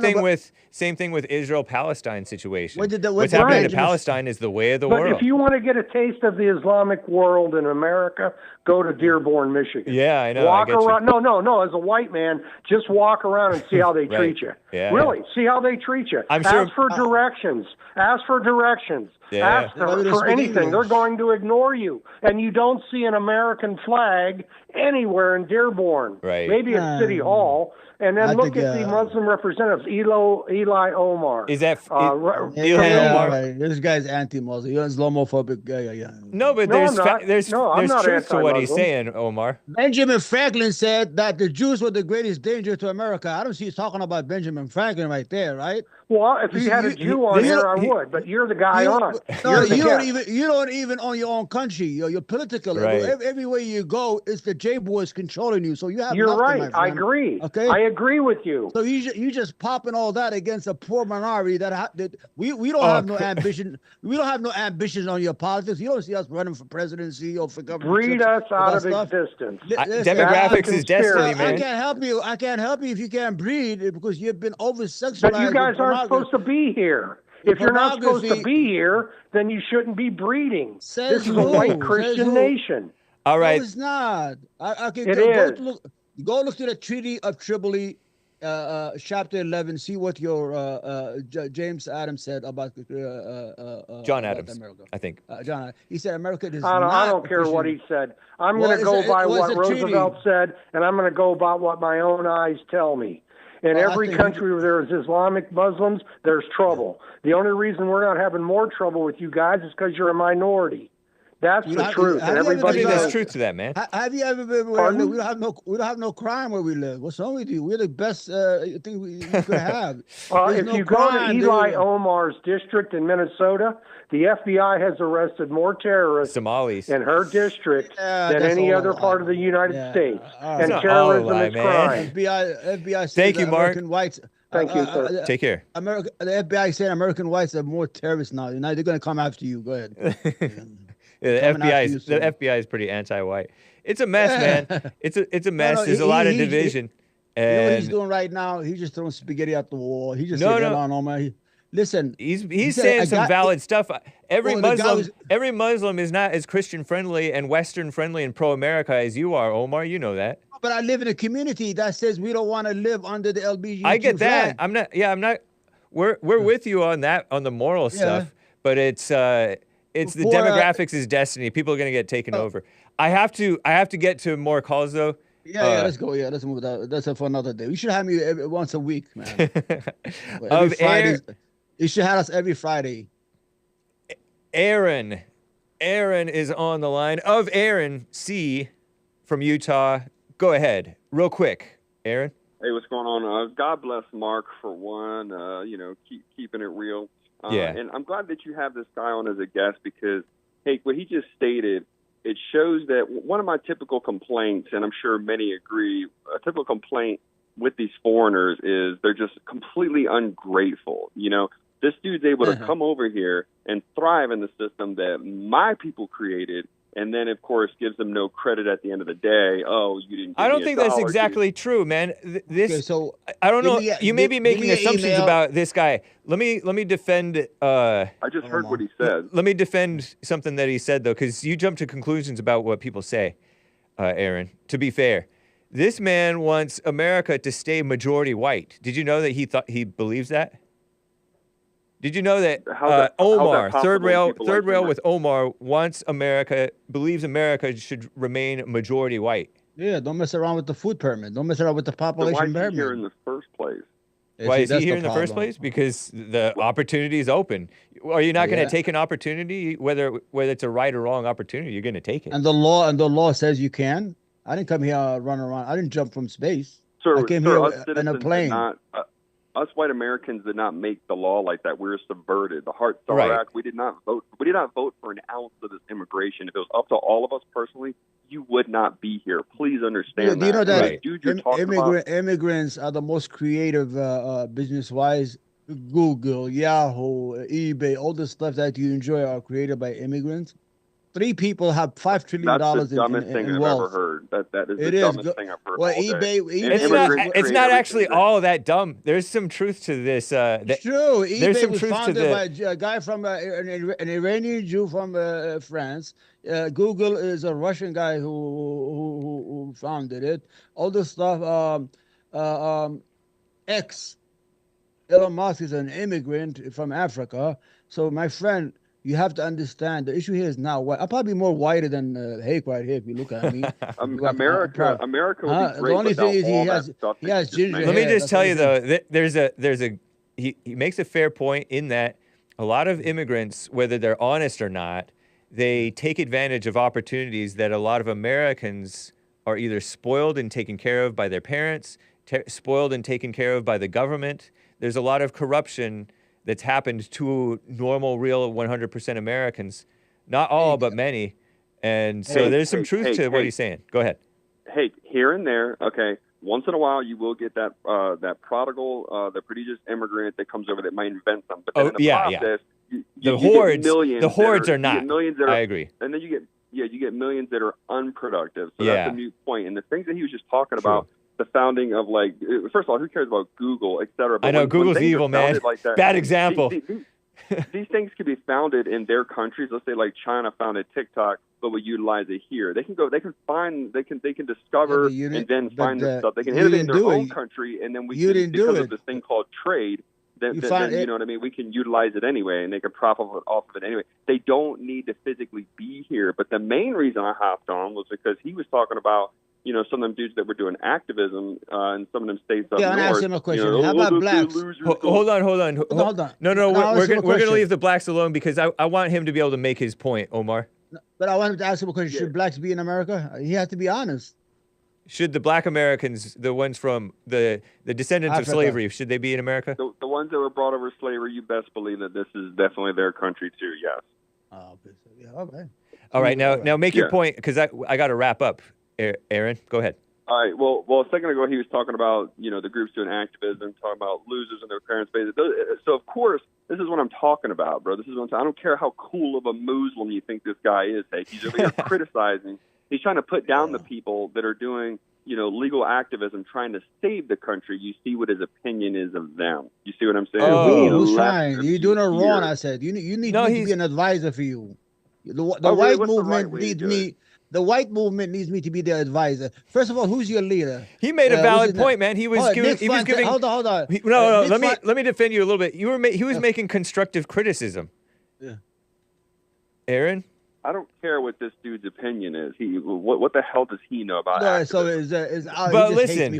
no, no, same thing with Israel-Palestine situation. What did the- What's what did happening to Benjamin- Palestine is the way of the But world. if you want to get a taste of the Islamic world in America, go to Dearborn, Michigan. Yeah, I know. Walk I get around. No. As a white man, just walk around and see how they Right. treat you. Yeah, Really, yeah. see how they treat you. I'm sure- Ask for directions. Ask for directions. Yeah. Ask Why do they for speak anything. English? They're going to ignore you. And you don't see an American flag anywhere in Dearborn. Right. Maybe at City Hall. And then I look think, at the Muslim representatives, Eli Omar. Is that Yeah, Omar? right. This guy's anti-Muslim. He's Islamophobic guy. Yeah. No, but No, there's I'm not. there's No, I'm not truth to what he's anti-Muslim. saying, Omar. Benjamin Franklin said that the Jews were the greatest danger to America. I don't see you talking about Benjamin Franklin right there, right? Well, if you had a Jew on here, I he- would. But you're the guy on. No, You're the you don't guest. even own your own country. You're political. Right. Everywhere you go, it's the J boys controlling you. So you have You're nothing, my right. I friend. agree. Okay. I agree with you. So you just popping all that against a poor minority that we don't have no ambition. We don't have no ambitions on your politics. You don't see us running for presidency or for government. Breed us out of existence. Listen, Demographics is conspiracy. destiny, I man. can't help you. I can't help you if you can't breed because you've been over sexualized. But you guys aren't supposed to be here. If you're not supposed to pornography- be here, then you shouldn't be breeding. Says This is a who? white Says Christian who? nation. All right. No, it's not. Okay, It go is. Go look to the Treaty of Tripoli, chapter 11. See what your James Adams said about John about Adams, America. I think. John, he said America is I not don't a care what Christian- he said. I'm Well, going to go it's a- by well, what it's a treaty. Roosevelt said, and I'm going to go by what my own eyes tell me. In Well, I every think country where there's Islamic Muslims, there's trouble. The only reason we're not having more trouble with you guys is because you're a minority. That's You the have- truth, have and you ever I everybody think been- there's knows truth it. to that, man. Have you ever been where Pardon? we don't have no crime where we live? What's wrong with you? We're the best thing we could have. There's If no you go to crime, Eli dude. Omar's district in Minnesota, the FBI has arrested more terrorists Somalis. in her district Yeah, than that's any all other a lie. part of the United Yeah, States. all right. And It's not all a terrorism lie, is man. crime. FBI says Thank you, that Mark. American whites. Thank you, sir. Take care. The FBI saying American whites are more terrorists now. Now they're going to come after you. Go ahead. Yeah, the Coming after FBI you is the soon. FBI is pretty anti-white. It's a mess, man. It's a mess. no, There's a lot of he- division. You know what he's And doing right now? He's just throwing spaghetti at the wall. He just No, said, no. "Hold on, Omar." Listen, he's said, saying "I some got- valid stuff. Every Well, the guy Muslim was- every Muslim is not as Christian friendly and Western friendly and pro-America as you are, Omar. You know that. but I live in a community that says we don't want to live under the LBGT I get that. flag. I'm not. Yeah, I'm not. We're with you on that, on the moral stuff. But it's the Before, demographics is destiny. People are gonna get taken over. I have to get to more calls though. Yeah, let's go. Yeah, let's move that. That's for another day. You should have me once a week, man. Every Of Friday. You should have us every Friday. Aaron is on the line. Of Aaron C from Utah. Go ahead, real quick, Aaron. Hey, what's going on? God bless Mark for one. Keeping it real. Yeah. And I'm glad that you have this guy on as a guest because, hey, what he just stated, it shows that one of my typical complaints, and I'm sure many agree, a typical complaint with these foreigners is they're just completely ungrateful. You know, this dude's able to come over here and thrive in the system that my people created, and then, of course, gives them no credit at the end of the day. Oh, you didn't. I don't give me think a that's dollar, you exactly true, man. This Okay, so I don't know. give me a- You may be give making me an assumptions email. about this guy. Let me defend. I just heard what he said. Let me defend something that he said though, because you jump to conclusions about what people say, Aaron. To be fair, This man wants America to stay majority white. Did you know that he believes that? Did you know that Omar, third rail with Omar, believes America should remain majority white? Yeah, don't mess around with the food pyramid. Don't mess around with the population pyramid. Why is he here pyramid. in the first place? Why is he here in the first place? Because the opportunity is open. Are you not going to take an opportunity, whether it's a right or wrong opportunity? You're going to take it. And the law says you can. I didn't come here running around. I didn't jump from space. Sir, I came here in a plane. Us white Americans did not make the law like that. We were subverted. The Hart-Starr Act. We did not vote. We did not vote for an ounce of this immigration. If it was up to all of us personally, you would not be here. Please understand that. You know that dude you're talking about, immigrants are the most creative business-wise. Google, Yahoo, eBay, all the stuff that you enjoy are created by immigrants. 3 people have $5 trillion That's the dumbest thing I've ever heard. That is the dumbest thing I've heard. Well, all day. eBay it's not actually all that dumb. There's some truth to this. It's true. There's eBay some was truth founded to by a guy from an Iranian Jew from France. Google is a Russian guy who founded it. All this stuff. Elon Musk is an immigrant from Africa. So my friend, you have to understand the issue here is not white. I'm probably more whiter than Hake right here if you look at me. America would be great. The only thing is he has ginger hair. Let me just tell you though, he makes a fair point in that a lot of immigrants, whether they're honest or not, they take advantage of opportunities that a lot of Americans are either spoiled and taken care of by their parents, spoiled and taken care of by the government. There's a lot of corruption that's happened to normal, real 100% Americans. Not all, but many. And so there's some truth to what he's saying. Go ahead. Hey, here and there, okay, once in a while you will get that that prodigal, the prodigious immigrant that comes over that might invent something. But then in the process, the hordes are not. I agree. And then you get millions that are unproductive. So that's a new point. And the things that he was just talking about, the founding of, like, first of all, who cares about Google, et cetera? But I know Google's evil, man. Like that, bad example. These things can be founded in their countries. Let's say like China founded TikTok, but we utilize it here. They can discover and then find this stuff. They can innovate in their own country, and then we can, because of this thing called trade. Then you know what I mean? We can utilize it anyway, and they can profit off of it anyway. They don't need to physically be here. But the main reason I hopped on was because he was talking about, you know, some of them dudes that were doing activism in some of them states up north. Yeah, ask him a question. How about blacks? Hold on. No, we're going to leave the blacks alone because I want him to be able to make his point, Omar. But I wanted to ask him a question. Should blacks be in America? He has to be honest. Should the black Americans, the ones from the descendants of slavery, should they be in America? The ones that were brought over slavery, you best believe that this is definitely their country too, yes. Oh, yeah, okay. All right, now make your point, because I got to wrap up. Aaron, go ahead. All right. Well, a second ago he was talking about, you know, the groups doing activism, talking about losers and their parents' base. So of course, this is what I'm talking about, bro. This is what I don't care how cool of a Muslim you think this guy is. Hey, he's over here criticizing. He's trying to put down the people that are doing, you know, legal activism, trying to save the country. You see what his opinion is of them. You see what I'm saying? Who's trying? You're doing it wrong. I said you need me to be an advisor for you. The white movement needs me. The white movement needs me to be their advisor. First of all, who's your leader? He made a valid point, man. He was giving. Hold on. No. Let me defend you a little bit. He was making constructive criticism. Yeah. Aaron. I don't care what this dude's opinion is. What the hell does he know about? No, so but listen,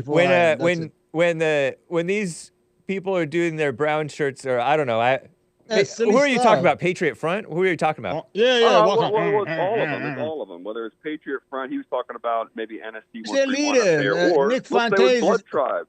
when these people are doing their brown shirts, or I don't know, who are you talking about? Patriot Front? Who are you talking about? Yeah. Well, it's all of them. It's all of them. Whether it's Patriot Front, he was talking about maybe NSC. Their leader, or Nick Fontaine. Blood Tribe.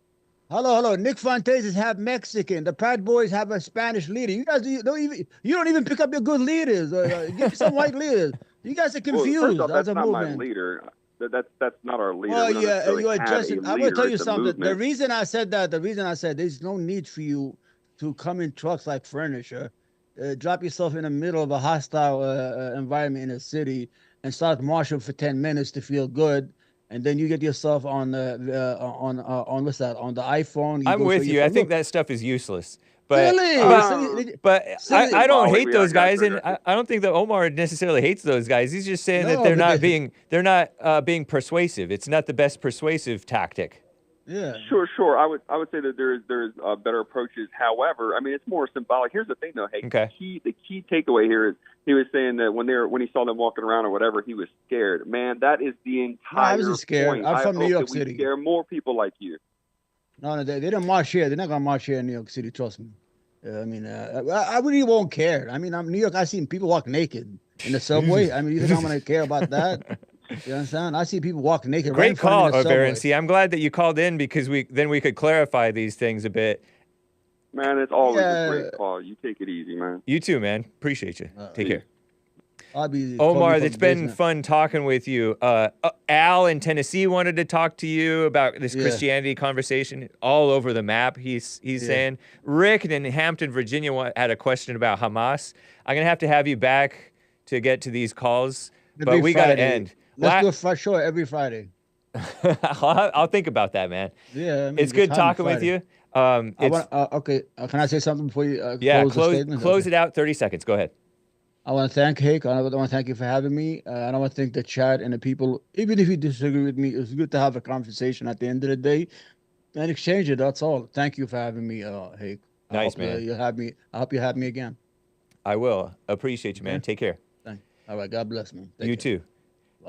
Hello. Nick Fontaine is half Mexican. The Proud Boys have a Spanish leader. You guys don't even pick up your good leaders. Give me some white leaders. You guys are confused. Well, that's not my leader. That's not our leader. Well, you adjusted. I'm going to tell you something. The reason I said there's no need for you to come in trucks like furniture, drop yourself in the middle of a hostile environment in a city, and start marching for 10 minutes to feel good, and then you get yourself on what's that, on the iPhone. I'm with you. I think that stuff is useless. But Silly. Silly. I don't Oh, hate we those are guys, guys. and I don't think that Omar necessarily hates those guys. He's just saying that No, they're but not being persuasive. It's not the best persuasive tactic. Yeah. Sure. I would say that there's better approaches. However, I mean it's more symbolic. Here's the thing, though. Hey, Okay. the key takeaway here is he was saying that when he saw them walking around or whatever, he was scared. Man, that is the entire I wasn't scared. point. I'm from I New hope York that we City. scare more people like you. No, they didn't march here. They're not gonna march here in New York City. Trust me. I mean, I really won't care. I mean, I'm New York. I seen people walk naked in the subway. I mean, you think I'm gonna care about that? You understand? I see people walk naked. right in Great front of me call, in the subway. Baron. See, I'm glad that you called in because we could clarify these things a bit. Man, it's always Yeah. a great call. You take it easy, man. You too, man. Appreciate you. Take care. I'll be Omar, from it's been basement. fun talking with you. Al in Tennessee wanted to talk to you about this Yeah. Christianity conversation all over the map. He's saying Rick in Hampton, Virginia had a question about Hamas. I'm gonna have to have you back to get to these calls, but Every we got to Friday. end. Let's do a fresh show every Friday. I'll think about that, man. Yeah, I mean, It's good just have talking it with you. Friday. It's, Okay, can I say something before you close the statement? close it out. 30 seconds. Go ahead. I want to thank Hake. I want to thank you for having me. And I want to thank the chat and the people. Even if you disagree with me, it's good to have a conversation at the end of the day and exchange it. That's all. Thank you for having me, Hake. Nice, man. You have me. I hope you have me again. I will. Appreciate you, man. Take care. All right. God bless, man. Take You care. too.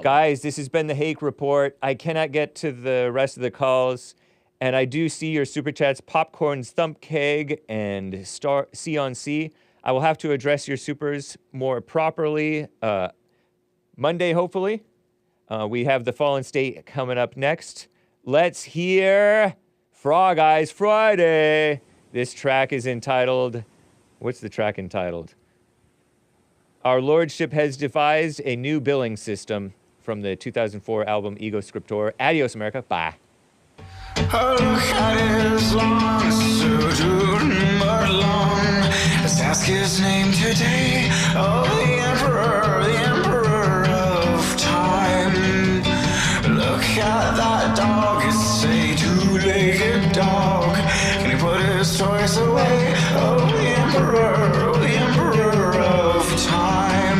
Guys, this has been the Hake Report. I cannot get to the rest of the calls, and I do see your super chats, Popcorn's Thump Keg and Star C on C. I will have to address your supers more properly Monday, hopefully. We have the Fallen State coming up next. Let's hear Frog Eyes Friday. This track is entitled, what's the track entitled? Our Lordship has devised a new billing system from the 2004 album Ego Scriptor. Adios, America. Bye. Oh, look at his long suit, mud long. Let's ask his name today. Oh, the emperor of time. Look at that dog, it's a two-legged dog. Can he put his toys away? Oh, the emperor of time.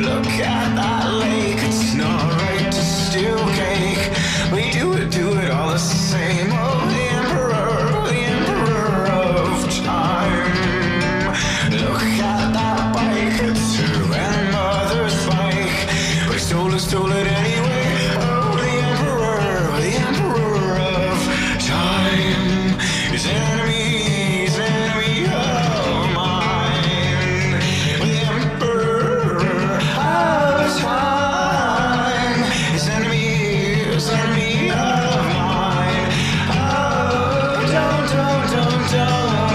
Look at that lake, it's not right to steal cake. We do it all the same. Oh, the emperor of time. Look at that bike, it's her grandmother's bike. We stole it anyway. Oh, the emperor of time. His enemy of mine. The emperor of time. His enemy of mine. Oh, don't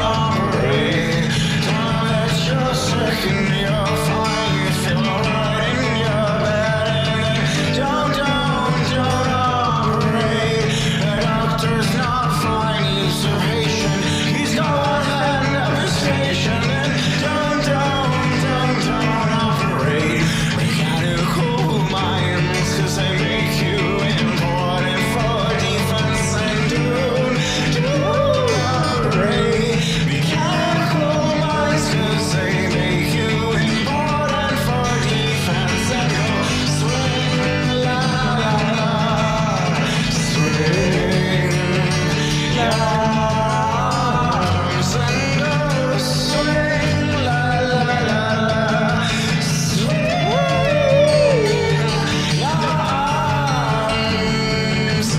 operate. Don't let your second year find you feel right in your bed. Don't operate. The doctor's not fine, he's a patient. He's got one hand up his patient. And don't operate. Mechanical minds, 'cause they make you important for defense. And don't operate. Mechanical minds, 'cause they make you important for defense. And go swing, la la la, swing your arms and go swing, la la la la, swing your arms.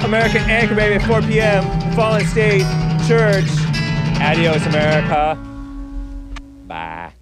American Anchor Baby at 4 p.m. Fallen State Church. Adios, America. Bye.